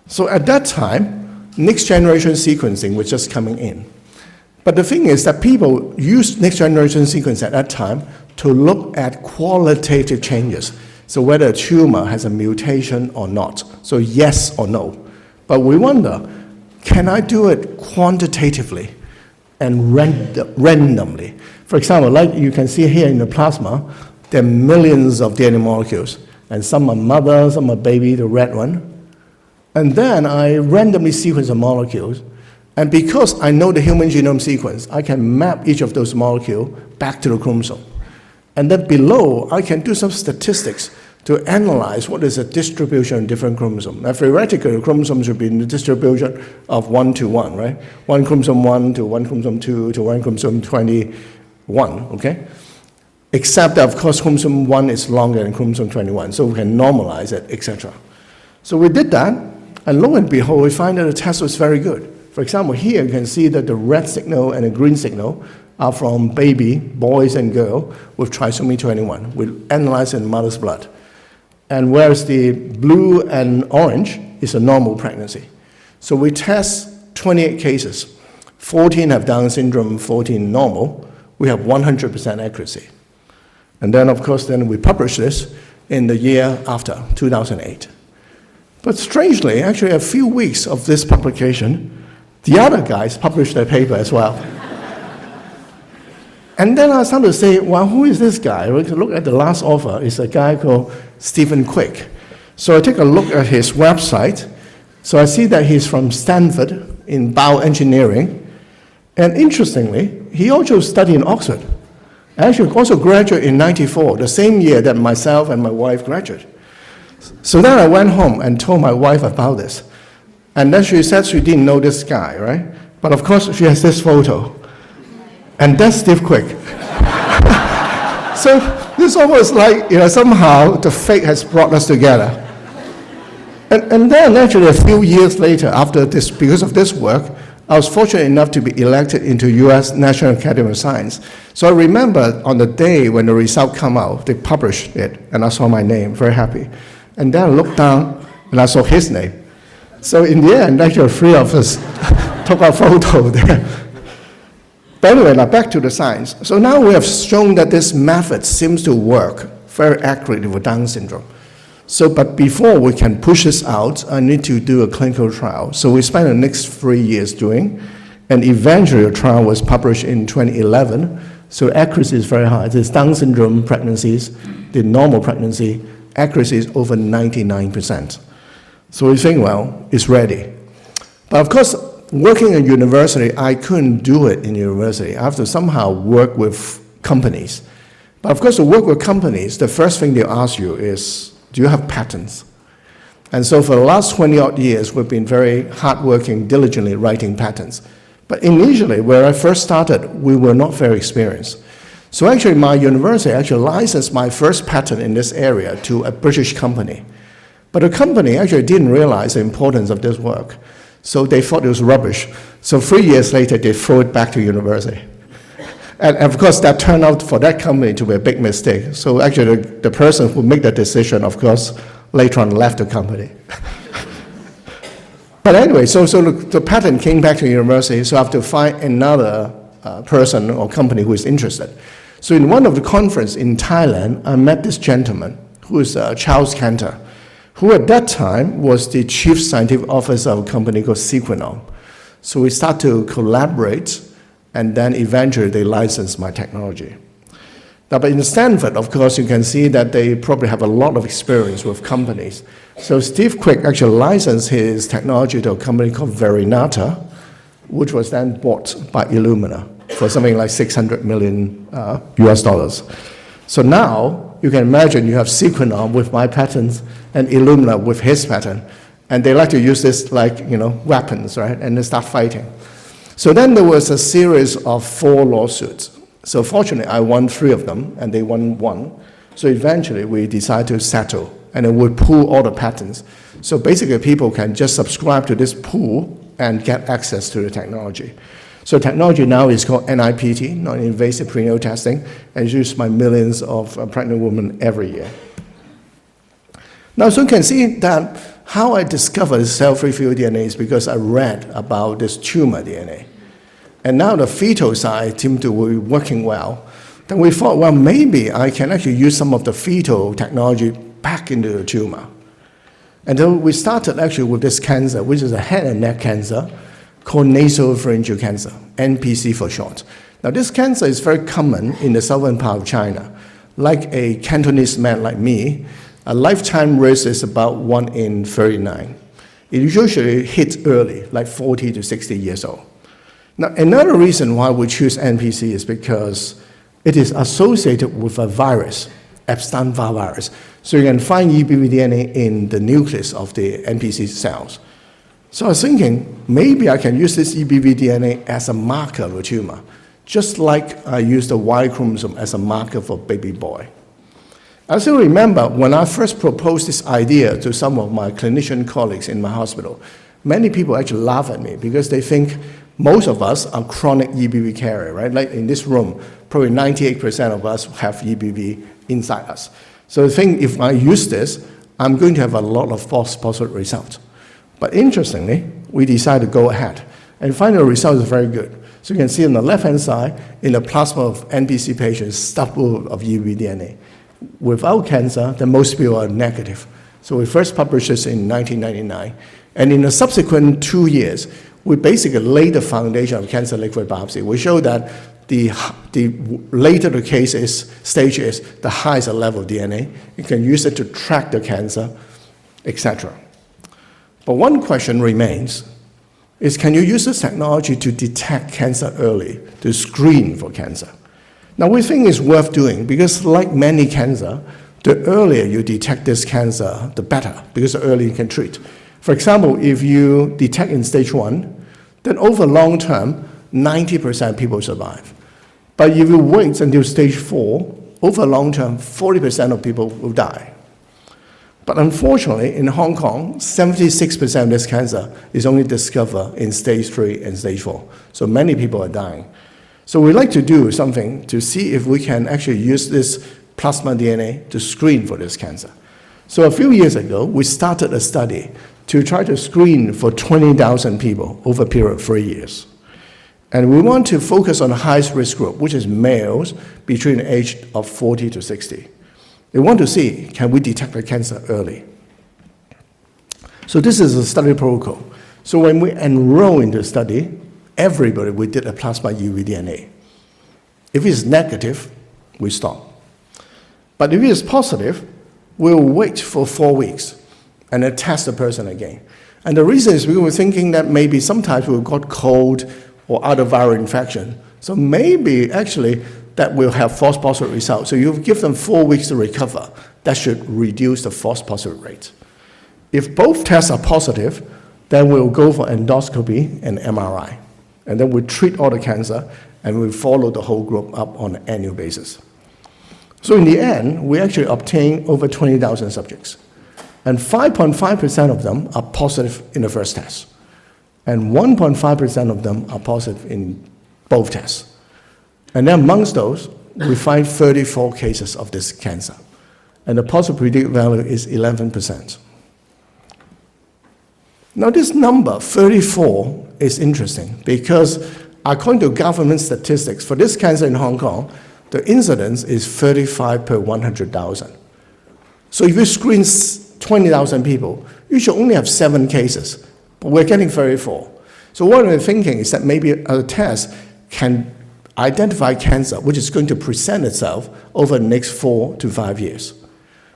So at that time, next generation sequencing was just coming in. But the thing is that people use next generation sequencing at that time to look at qualitative changes. So whether a tumor has a mutation or not. So yes or no. But we wonder, can I do it quantitatively and randomly? For example, like you can see here in the plasma, there are millions of DNA molecules. And some are mother, some are baby, the red one. And then I randomly sequence the molecules. And because I know the human genome sequence, I can map each of those molecules back to the chromosome. And then below, I can do some statistics to analyze what is the distribution of different chromosomes. Now, theoretically, the chromosomes should be in the distribution of 1 to 1, right? One chromosome 1 to one chromosome 2 to one chromosome 21, okay? Except that, of course, chromosome 1 is longer than chromosome 21, so we can normalize it, etc. So we did that, and lo and behold, we find that the test was very good. For example, here you can see that the red signal and the green signal are from baby, boys and girls, with trisomy 21. We analyze in mother's blood. And whereas the blue and orange is a normal pregnancy. So we test 28 cases. 14 have Down syndrome, 14 normal. We have 100% accuracy. And then, of course, then we publish this in the year after, 2008. But strangely, actually a few weeks of this publication, the other guys published their paper as well. And then I started to say, well, who is this guy? We can look at the last author. It's a guy called Stephen Quick. So I take a look at his website. So I see that he's from Stanford in bioengineering. And interestingly, he also studied in Oxford. Actually, also graduated in '94, the same year that myself and my wife graduated. So then I went home and told my wife about this. And then she said she didn't know this guy, right? But of course, she has this photo. And that's Steve Quick. So this almost like, somehow the fate has brought us together. And then actually a few years later, after this, because of this work, I was fortunate enough to be elected into US National Academy of Science. So I remember on the day when the result came out, they published it, and I saw my name, very happy. And then I looked down, and I saw his name. So in the end, actually, three of us took a photo there. But anyway, now back to the science. So now we have shown that this method seems to work very accurately for Down syndrome. So, but before we can push this out, I need to do a clinical trial. So we spent the next 3 years doing, and eventually a trial was published in 2011. So accuracy is very high. There's Down syndrome pregnancies, the normal pregnancy, accuracy is over 99%. So we think, well, it's ready. But of course, working in university, I couldn't do it in university. I have to somehow work with companies. But of course, to work with companies, the first thing they ask you is, Do you have patents? And so for the last 20 odd years, we've been very hardworking, diligently writing patents. But initially, where I first started, we were not very experienced. So actually, my university actually licensed my first patent in this area to a British company. But the company actually didn't realize the importance of this work. So they thought it was rubbish. So 3 years later, they threw it back to university. And of course, that turned out for that company to be a big mistake. So actually, the person who made that decision, of course, later on left the company. But anyway, so the patent came back to university, so I have to find another person or company who is interested. So in one of the conferences in Thailand, I met this gentleman who is Charles Cantor, who at that time was the chief scientific officer of a company called Sequenom. So we started to collaborate, and then eventually they licensed my technology. Now, but in Stanford, of course, you can see that they probably have a lot of experience with companies. So Steve Quick actually licensed his technology to a company called Verinata, which was then bought by Illumina for something like $600 million US dollars. So now you can imagine you have Sequenom with my patents and Illumina with his patent, and they like to use this like, weapons, right? And they start fighting. So then there was a series of 4 lawsuits. So fortunately, I won 3 of them, and they won 1. So eventually, we decided to settle, and then we pool all the patents. So basically, people can just subscribe to this pool and get access to the technology. So technology now is called NIPT, non-invasive prenatal testing, and is used by millions of pregnant women every year. Now, so you can see that how I discovered cell-free fetal DNA is because I read about this tumor DNA. And now the fetal side seemed to be working well. Then we thought, well, maybe I can actually use some of the fetal technology back into the tumor. And then we started actually with this cancer, which is a head and neck cancer called nasopharyngeal cancer, NPC for short. Now this cancer is very common in the southern part of China. Like a Cantonese man like me, a lifetime risk is about 1 in 39. It usually hits early, like 40 to 60 years old. Now, another reason why we choose NPC is because it is associated with a virus, Epstein-Barr virus. So you can find EBV DNA in the nucleus of the NPC cells. So I was thinking, maybe I can use this EBV DNA as a marker of a tumor, just like I used the Y chromosome as a marker for baby boy. I still remember when I first proposed this idea to some of my clinician colleagues in my hospital, many people actually laugh at me because they think most of us are chronic EBV carrier, right? Like in this room, probably 98% of us have EBV inside us. So I think if I use this, I'm going to have a lot of false positive results. But interestingly, we decided to go ahead and find the result is very good. So you can see on the left-hand side, in the plasma of NPC patients, stubble of EBV DNA. Without cancer, then most people are negative. So we first published this in 1999. And in the subsequent 2 years, we basically laid the foundation of cancer liquid biopsy. We show that the later the case is, stage is, the higher the level of DNA. You can use it to track the cancer, etc. But one question remains, is can you use this technology to detect cancer early, to screen for cancer? Now we think it's worth doing because like many cancer, the earlier you detect this cancer, the better, because the earlier you can treat. For example, if you detect in stage 1, then over long term, 90% of people survive. But if you wait until stage 4, over long term, 40% of people will die. But unfortunately, in Hong Kong, 76% of this cancer is only discovered in stage 3 and stage 4. So many people are dying. So we'd like to do something to see if we can actually use this plasma DNA to screen for this cancer. So a few years ago, we started a study to try to screen for 20,000 people over a period of 3 years. And we want to focus on the highest risk group, which is males between the age of 40 to 60. We want to see, can we detect the cancer early? So this is a study protocol. So when we enroll in the study, everybody, we did a plasma uvDNA. If it's negative, we stop. But if it is positive, we'll wait for 4 weeks and then test the person again. And the reason is we were thinking that maybe sometimes we've got cold or other viral infection. So maybe actually that will have false positive results. So you give them 4 weeks to recover. that should reduce the false positive rate. If both tests are positive, then we'll go for endoscopy and MRI. And then we treat all the cancer, and we follow the whole group up on an annual basis. So in the end, we actually obtain over 20,000 subjects. And 5.5% of them are positive in the first test. And 1.5% of them are positive in both tests. And then amongst those, we find 34 cases of this cancer. And the positive predictive value is 11%. Now this number, 34, is interesting because according to government statistics, for this cancer in Hong Kong, the incidence is 35 per 100,000. So if you screen 20,000 people, you should only have 7 cases, but we're getting 34. So what we're thinking is that maybe a test can identify cancer which is going to present itself over the next 4 to 5 years.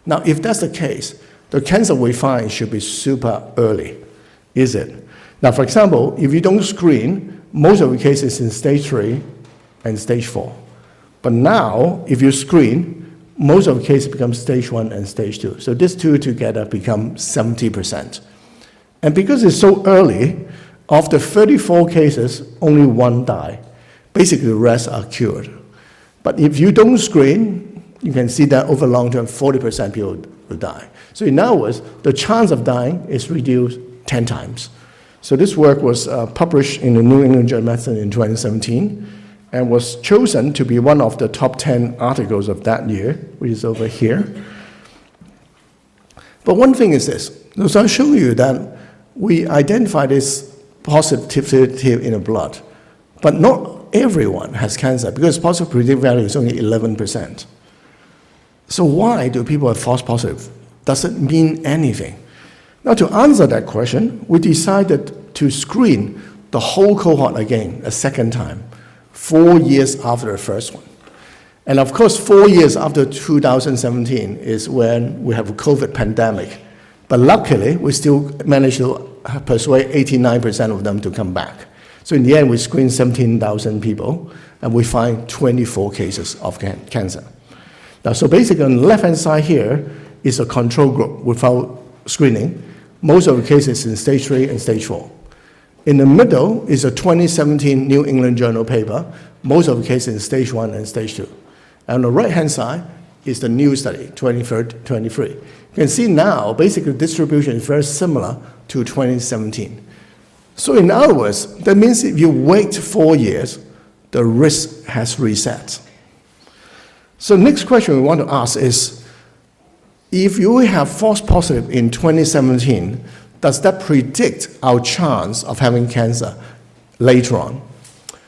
Now, if that's the case, the cancer we find should be super early, is it? Now, for example, if you don't screen, most of the cases in stage 3 and stage 4. But now, if you screen, most of the cases become stage 1 and stage 2. So these two together become 70%. And because it's so early, of the 34 cases, only 1 die. Basically, the rest are cured. But if you don't screen, you can see that over long term, 40% people will die. So in other words, the chance of dying is reduced 10 times. So this work was published in the New England Journal of Medicine in 2017 and was chosen to be one of the top 10 articles of that year, which is over here. But one thing is this. So I'll show you that we identify this positivity in the blood, but not everyone has cancer because positive predictive value is only 11%. So why do people have false positive? Does it mean anything? Now, to answer that question, we decided to screen the whole cohort again a second time, 4 years after the first one. And of course, 4 years after 2017 is when we have a COVID pandemic. But luckily, we still managed to persuade 89% of them to come back. So in the end, we screened 17,000 people, and we find 24 cases of cancer. Now, so basically, on the left-hand side here is a control group without screening. Most of the cases in stage 3 and stage 4. In the middle is a 2017 New England Journal paper. Most of the cases in stage 1 and stage 2. And on the right-hand side is the new study, 23. You can see now, basically, the distribution is very similar to 2017. So in other words, that means if you wait 4 years, the risk has reset. So next question we want to ask is, if you have false positive in 2017, does that predict our chance of having cancer later on?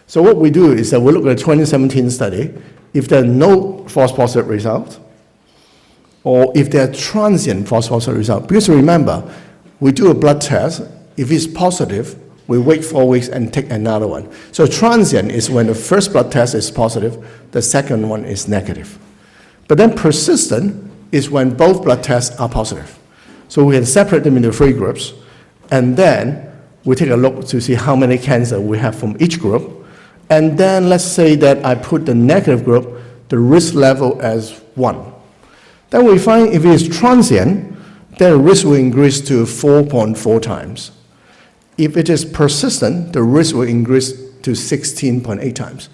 So what we do is that we look at the 2017 study. If there are no false positive results, or if there are transient false positive results, because remember, we do a blood test. If it's positive, we wait 4 weeks and take another one. So transient is when the first blood test is positive, the second one is negative. But then persistent is when both blood tests are positive. So we can separate them into 3 groups, and then we take a look to see how many cancer we have from each group. And then let's say that I put the negative group, the risk level as 1. Then we find if it is transient, then the risk will increase to 4.4 times. If it is persistent, the risk will increase to 16.8 times,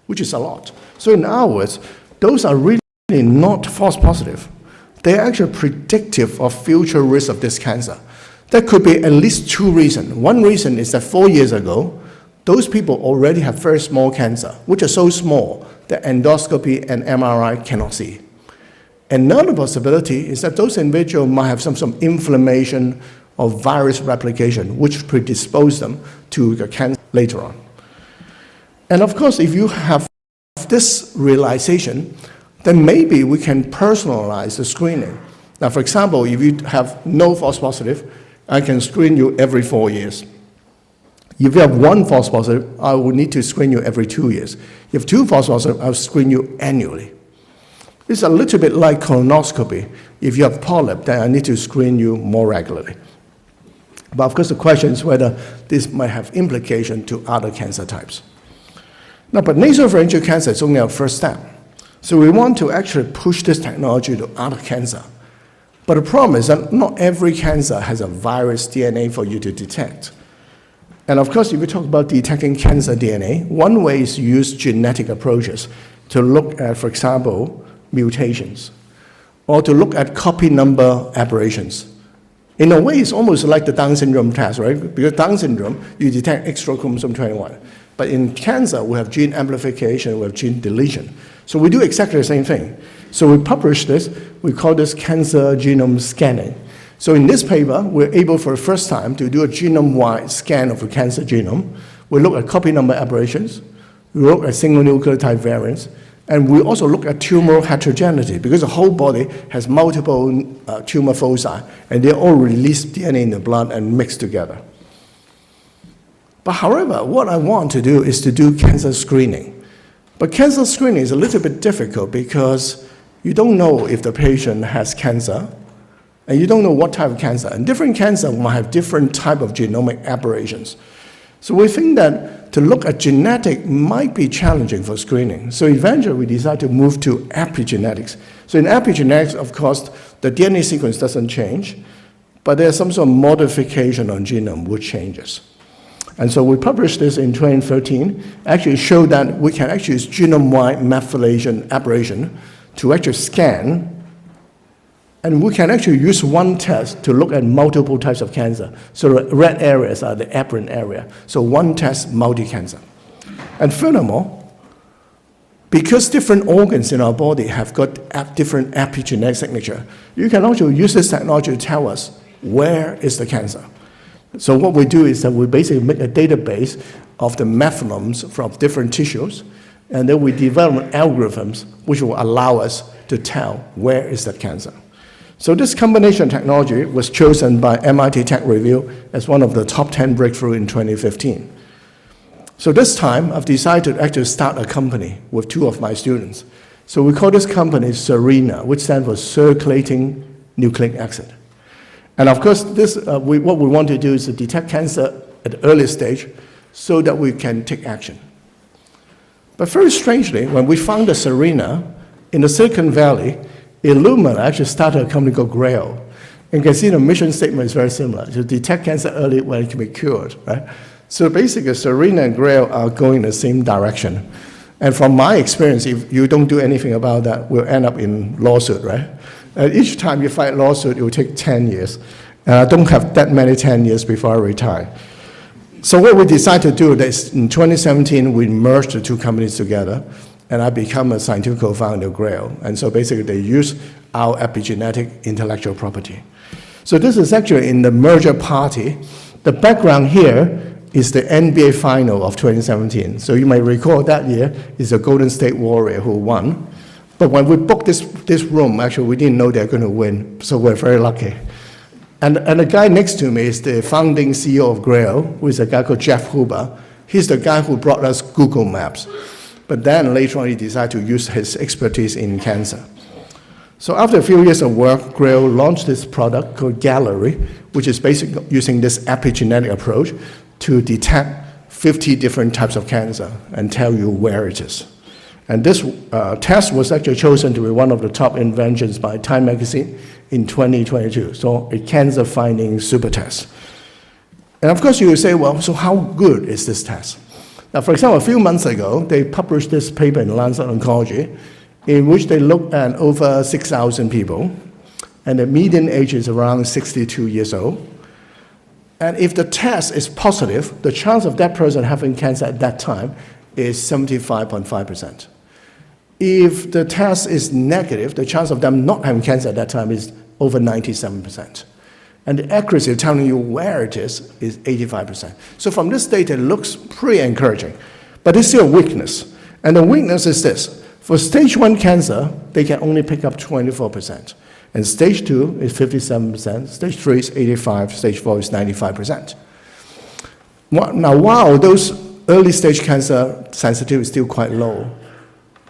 which is a lot. So in other words, those are really not false positive. They are actually predictive of future risk of this cancer. There could be at least 2 reasons. One reason is that 4 years ago, those people already have very small cancer, which are so small that endoscopy and MRI cannot see. Another possibility is that those individuals might have some inflammation or virus replication, which predispose them to the cancer later on. And of course, if you have this realization, then maybe we can personalize the screening. Now, for example, if you have no false positive, I can screen you every 4 years. If you have 1 false positive, I will need to screen you every 2 years. If you have 2 false positives, I'll screen you annually. It's a little bit like colonoscopy. If you have polyp, then I need to screen you more regularly. But of course, the question is whether this might have implication to other cancer types. Now, but nasopharyngeal cancer is only our first step. So we want to actually push this technology to other cancer. But the problem is that not every cancer has a virus DNA for you to detect. And of course, if we talk about detecting cancer DNA, one way is to use genetic approaches to look at, for example, mutations, or to look at copy number aberrations. In a way, it's almost like the Down syndrome test, right? Because Down syndrome, you detect extra chromosome 21. But in cancer, we have gene amplification, we have gene deletion. So we do exactly the same thing. So we publish this, we call this cancer genome scanning. So in this paper, we're able for the first time to do a genome-wide scan of the cancer genome. We look at copy number aberrations, we look at single nucleotide variants, and we also look at tumoral heterogeneity because the whole body has multiple tumor foci, and they all release DNA in the blood and mix together. But however, what I want to do is to do cancer screening. But cancer screening is a little bit difficult because you don't know if the patient has cancer, and you don't know what type of cancer. And different cancer might have different type of genomic aberrations. So we think that to look at genetic might be challenging for screening. So eventually we decided to move to epigenetics. So in epigenetics, of course, the DNA sequence doesn't change, but there's some sort of modification on genome which changes. And so we published this in 2013, actually showed that we can actually use genome-wide methylation aberration to actually scan. And we can actually use one test to look at multiple types of cancer. So the red areas are the aberrant area. So one test, multi-cancer. And furthermore, because different organs in our body have got different epigenetic signature, you can also use this technology to tell us where is the cancer. So what we do is that we basically make a database of the methanomes from different tissues, and then we develop algorithms which will allow us to tell where is that cancer. So this combination technology was chosen by MIT Tech Review as one of the top 10 breakthroughs in 2015. So this time, I've decided to actually start a company with two of my students. So we call this company Serena, which stands for Circulating Nucleic Acid. And of course, what we want to do is to detect cancer at the early stage so that we can take action. But very strangely, when we founded Serena in the Silicon Valley, Illumina actually started a company called Grail. And you can see the mission statement is very similar, to detect cancer early when it can be cured, right? So basically, Serena and Grail are going in the same direction. And from my experience, if you don't do anything about that, we'll end up in lawsuit, right? And each time you fight lawsuit, it will take 10 years. And I don't have that many 10 years before I retire. So what we decided to do is in 2017, we merged the two companies together, and I become a scientific co-founder of Grail. And so basically they use our epigenetic intellectual property. So this is actually in the merger party. The background here is the NBA final of 2017. So you may recall that year is the Golden State Warrior who won. But when we booked this room, actually we didn't know they were going to win, so we're very lucky. And the guy next to me is the founding CEO of Grail, who is a guy called Jeff Huber. He's the guy who brought us Google Maps. But then later on, he decided to use his expertise in cancer. So after a few years of work, Grail launched this product called Gallery, which is basically using this epigenetic approach to detect 50 different types of cancer and tell you where it is. And this test was actually chosen to be one of the top inventions by Time Magazine in 2022, so a cancer finding super test. And of course you will say, well, so how good is this test? Now, for example, a few months ago, they published this paper in Lancet Oncology in which they looked at over 6,000 people, and the median age is around 62 years old. And if the test is positive, the chance of that person having cancer at that time is 75.5%. If the test is negative, the chance of them not having cancer at that time is over 97%. And the accuracy of telling you where it is 85%. So from this data, it looks pretty encouraging. But there's still a weakness. And the weakness is this. For stage 1 cancer, they can only pick up 24%. And stage 2 is 57%, stage 3 is 85%, stage 4 is 95%. Now, while those early stage cancer sensitivity is still quite low,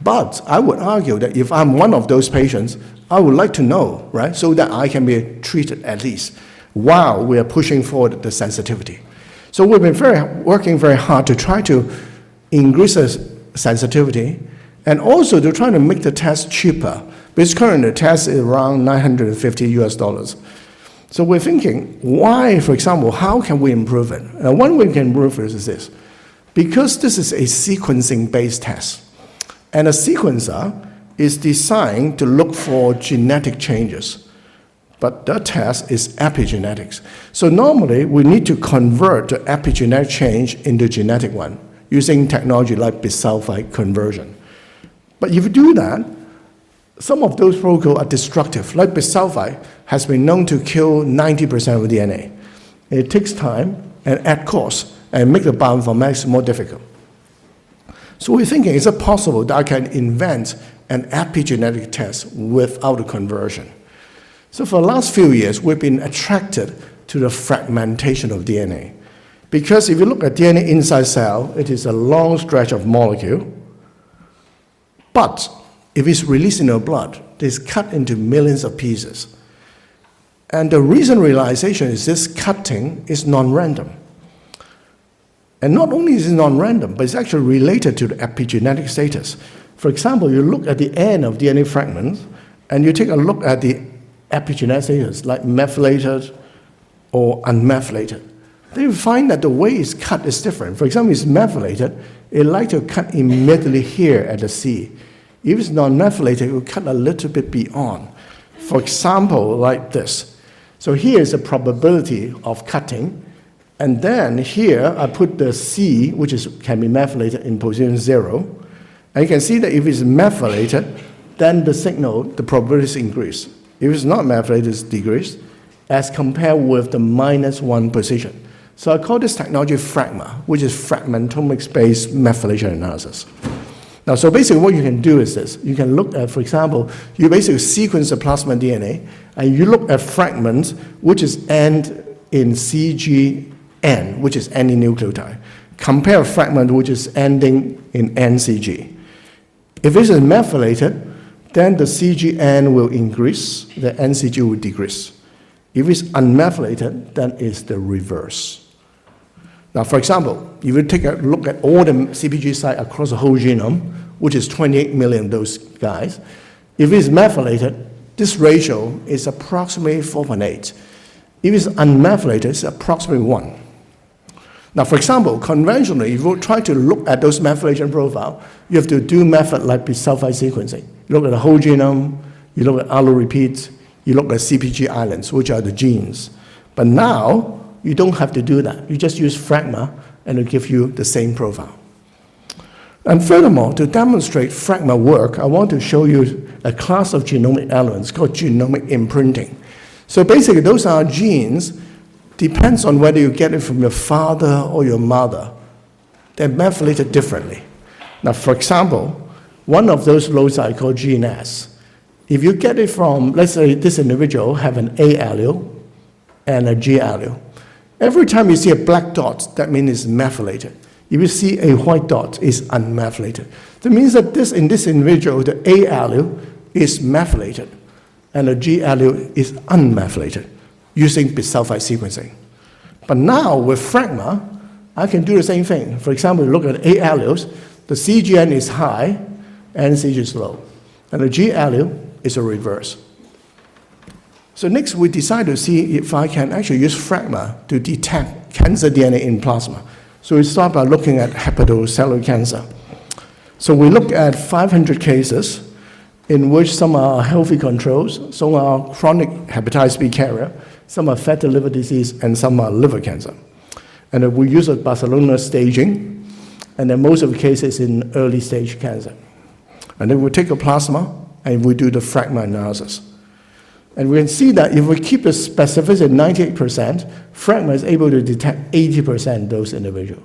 but I would argue that if I'm one of those patients, I would like to know, right, so that I can be treated at least while we are pushing forward the sensitivity. So we've been working very hard to try to increase the sensitivity And also, they're trying to make the test cheaper, because currently the test is around $950. So we're thinking, why, for example, how can we improve it? And one way we can improve it is this. Because this is a sequencing-based test, and a sequencer is designed to look for genetic changes, but the test is epigenetics. So normally, we need to convert the epigenetic change into genetic one, using technology like bisulfite conversion. But if you do that, some of those protocols are destructive. Like bisulfite has been known to kill 90% of DNA. It takes time and add cost and make the bioinformatics more difficult. So we're thinking, is it possible that I can invent an epigenetic test without a conversion? So for the last few years, we've been attracted to the fragmentation of DNA. Because if you look at DNA inside cell, it is a long stretch of molecule. But if it's released in your blood, it's cut into millions of pieces. And the recent realization is this cutting is non-random. And not only is it non-random, but it's actually related to the epigenetic status. For example, you look at the end of DNA fragments, and you take a look at the epigenetic status, like methylated or unmethylated. Then you find that the way it's cut is different. For example, it's methylated, it likes to cut immediately here at the C. If it's non-methylated, it will cut a little bit beyond. For example, like this. So here is the probability of cutting. And then here, I put the C, which can be methylated, in position 0. And you can see that if it's methylated, then the signal, the probability is increased. If it's not methylated, it's decreased, as compared with the -1 position. So I call this technology FRAGMA, which is fragmentomics-based methylation analysis. Now, so basically what you can do is this. You can look at, for example, you basically sequence the plasma DNA, and you look at fragments which is end in CGN, which is any nucleotide. Compare a fragment which is ending in NCG. If it is methylated, then the CGN will increase, the NCG will decrease. If it's unmethylated, then it's the reverse. Now, for example, if you take a look at all the CpG sites across the whole genome, which is 28 million of those guys, if it's methylated, this ratio is approximately 4.8. If it's unmethylated, it's approximately 1. Now, for example, conventionally, if you try to look at those methylation profile, you have to do method like bisulfite sequencing. You look at the whole genome, you look at allorepeats, you look at CpG islands, which are the genes. But now, you don't have to do that. You just use FRAGMA, and it'll give you the same profile. And furthermore, to demonstrate FRAGMA work, I want to show you a class of genomic elements called genomic imprinting. So basically, those are genes, depends on whether you get it from your father or your mother. They're methylated differently. Now, for example, one of those loci called gene S. If you get it from, let's say this individual have an A allele and a G allele. Every time you see a black dot, that means it's methylated. If you see a white dot, it's unmethylated. That means that in this individual, the A allele is methylated, and the G allele is unmethylated, using bisulfite sequencing. But now, with FRAGMA, I can do the same thing. For example, look at A alleles, the CGN is high, NCG is low, and the G allele is a reverse. So next, we decide to see if I can actually use FRAGMA to detect cancer DNA in plasma. So we start by looking at hepatocellular cancer. So we look at 500 cases in which some are healthy controls, some are chronic hepatitis B carrier, some are fatty liver disease, and some are liver cancer. And we use a Barcelona staging, and then most of the cases in early stage cancer. And then we take a plasma, and we do the FRAGMA analysis. And we can see that if we keep the specificity at 98%, FRAGMA is able to detect 80% of those individuals.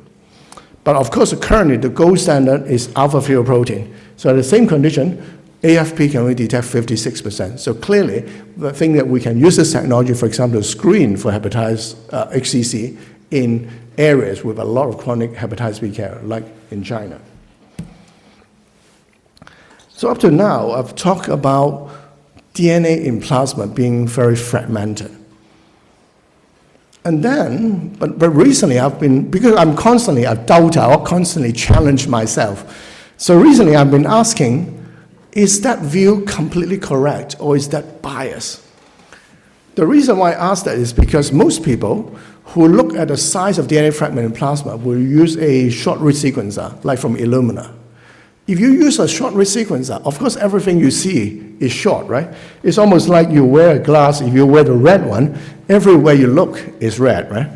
But of course, currently, the gold standard is alpha-fetoprotein. So in the same condition, AFP can only detect 56%. So clearly, the thing that we can use this technology, for example, to screen for hepatitis HCC in areas with a lot of chronic hepatitis B carrier, like in China. So up to now, I've talked about DNA in plasma being very fragmented. And then, but recently because I've constantly challenged myself. So recently I've been asking, is that view completely correct or is that biased? The reason why I ask that is because most people who look at the size of DNA fragment in plasma will use a short-read sequencer, like from Illumina. If you use a short-read sequencer, of course everything you see is short, right? It's almost like you wear a glass, if you wear the red one, everywhere you look is red, right?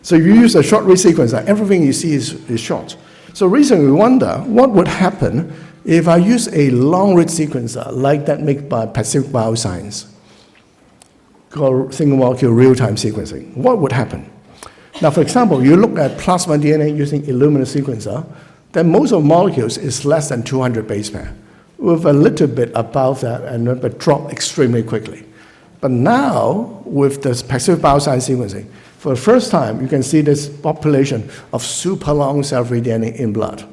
So if you use a short-read sequencer, everything you see is short. So recently we wonder what would happen if I use a long-read sequencer like that made by Pacific Bioscience, called single molecule real-time sequencing. What would happen? Now, for example, you look at plasma DNA using Illumina sequencer, then most of molecules is less than 200 base pair, with a little bit above that and then drop extremely quickly. But now, with the Pacific Bioscience sequencing, for the first time, you can see this population of super long cell-free DNA in blood.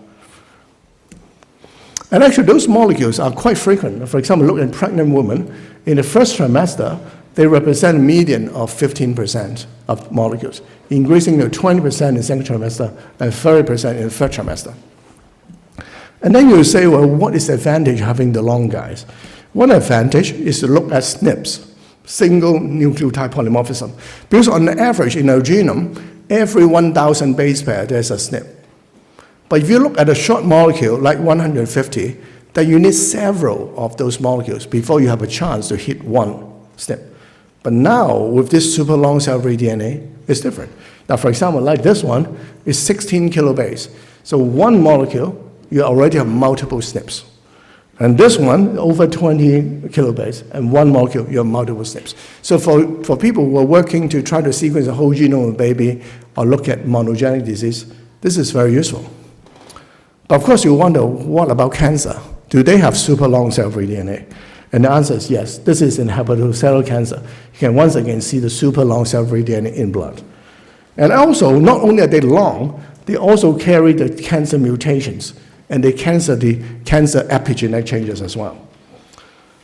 And actually, those molecules are quite frequent. For example, look at pregnant women. In the first trimester, they represent a median of 15% of molecules, increasing to 20% in the second trimester and 30% in the third trimester. And then you say, well, what is the advantage of having the long guys? One advantage is to look at SNPs, single nucleotide polymorphism. Because on the average in our genome, every 1,000 base pair, there's a SNP. But if you look at a short molecule like 150, then you need several of those molecules before you have a chance to hit one SNP. But now, with this super long cell-free DNA, it's different. Now, for example, like this one is 16 kilobase. So one molecule, you already have multiple SNPs. And this one, over 20 kilobase, and one molecule, you have multiple SNPs. So for people who are working to try to sequence the whole genome of a baby or look at monogenic disease, this is very useful. But of course, you wonder, what about cancer? Do they have super long cell-free DNA? And the answer is yes. This is in hepatocellular cancer. You can once again see the super long cell-free DNA in blood. And also, not only are they long, they also carry the cancer mutations, and they cancer the cancer epigenetic changes as well.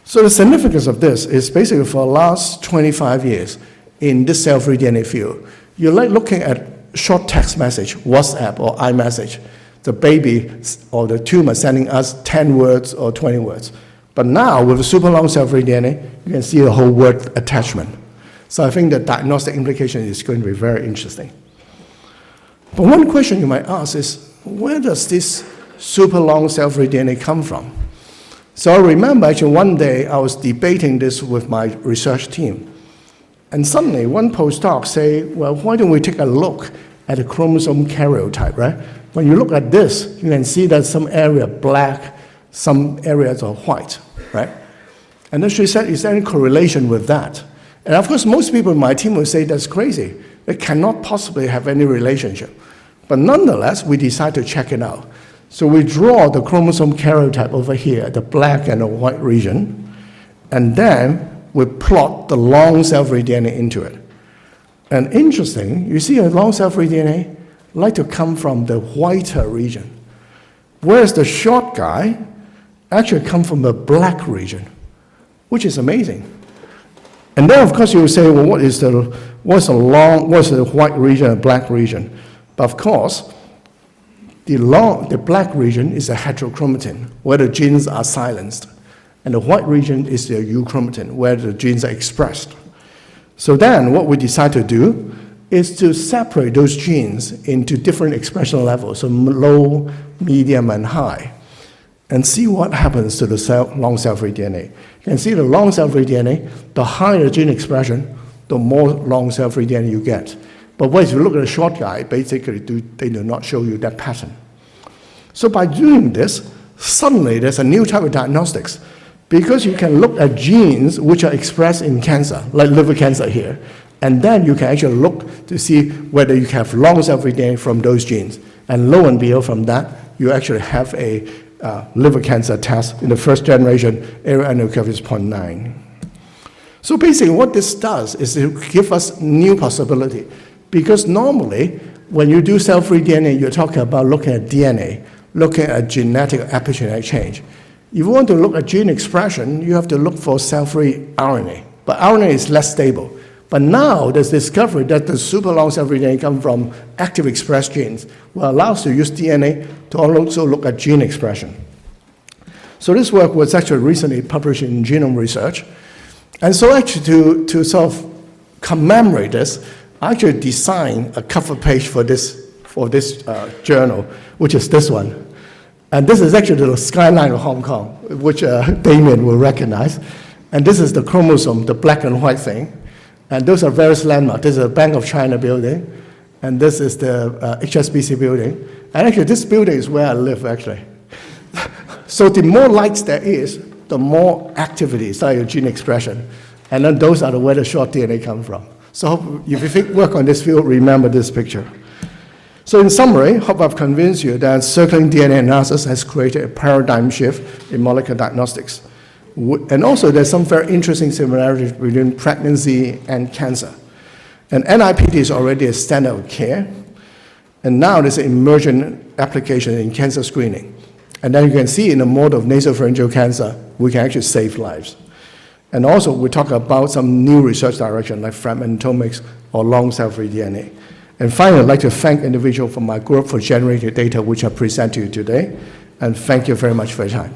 So the significance of this is basically for the last 25 years in this cell-free DNA field, you're like looking at short text message, WhatsApp or iMessage, the baby or the tumor sending us 10 words or 20 words. But now, with the super long cell-free DNA, you can see the whole word attachment. So I think the diagnostic implication is going to be very interesting. But one question you might ask is, where does this super long cell-free DNA come from? So I remember actually one day I was debating this with my research team. And suddenly one postdoc say, well, why don't we take a look at the chromosome karyotype, right? When you look at this, you can see that some area black, some areas are white, right? And then she said, is there any correlation with that? And of course, most people in my team will say that's crazy. It cannot possibly have any relationship. But nonetheless, we decide to check it out. So we draw the chromosome karyotype over here, the black and the white region, and then we plot the long cell-free DNA into it. And interesting, you see a long cell-free DNA like to come from the whiter region, whereas the short guy actually come from the black region, which is amazing. And then, of course, you will say, well, what's the white region and black region? But of course, the black region is a heterochromatin, where the genes are silenced. And the white region is the euchromatin, where the genes are expressed. So then, what we decide to do is to separate those genes into different expression levels, so low, medium, and high, and see what happens to the long cell-free DNA. You can see the long cell-free DNA, the higher gene expression, the more long cell-free DNA you get. But if you look at a short guy, basically they do not show you that pattern. So by doing this, suddenly there's a new type of diagnostics, because you can look at genes which are expressed in cancer, like liver cancer here, and then you can actually look to see whether you have long cell-free DNA from those genes. And lo and behold, from that, you actually have a liver cancer test in the first generation, area under the curve is 0.9. So basically what this does is to give us new possibility, because normally when you do cell-free DNA, you're talking about looking at DNA, looking at genetic epigenetic change. If you want to look at gene expression, you have to look for cell-free RNA, but RNA is less stable. But now there's discovery that the super long cell-free DNA come from active expressed genes, will allow us to use DNA to also look at gene expression. So this work was actually recently published in Genome Research. And so actually to sort of commemorate this, I actually designed a cover page for this journal, which is this one. And this is actually the skyline of Hong Kong, which Damien will recognize. And this is the chromosome, the black and white thing. And those are various landmarks. This is a Bank of China building, and this is the HSBC building. And actually, this building is where I live, actually. So the more lights there is, the more activity, it's like a gene expression. And then those are where the short DNA come from. So if you work on this field, remember this picture. So in summary, hope I've convinced you that circulating DNA analysis has created a paradigm shift in molecular diagnostics. And also there's some very interesting similarities between pregnancy and cancer. And NIPT is already a standard of care. And now there's an emergent application in cancer screening. And then you can see in the mode of nasopharyngeal cancer, we can actually save lives. And also we talk about some new research direction like fragmentomics or long cell-free DNA. And finally, I'd like to thank individuals from my group for generating data which I present to you today. And thank you very much for your time.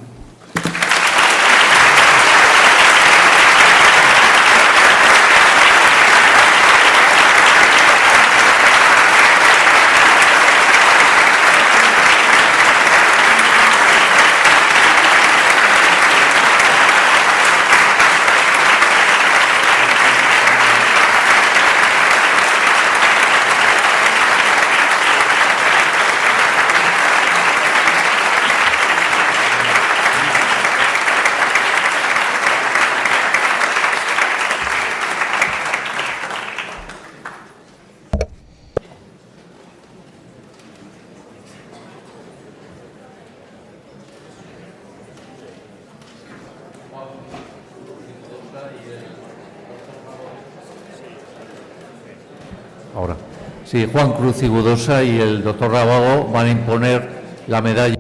Ahora. Sí, Juan Cruz Igudosa y el doctor Rábago van a imponer la medalla.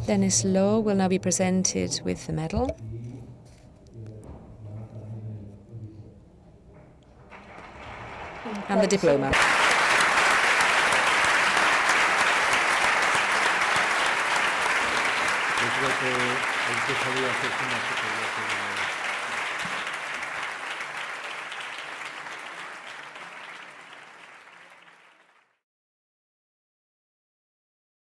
Dennis Lowe will now be presented with the medal. And the diploma. Yo creo que el que sabía hacer una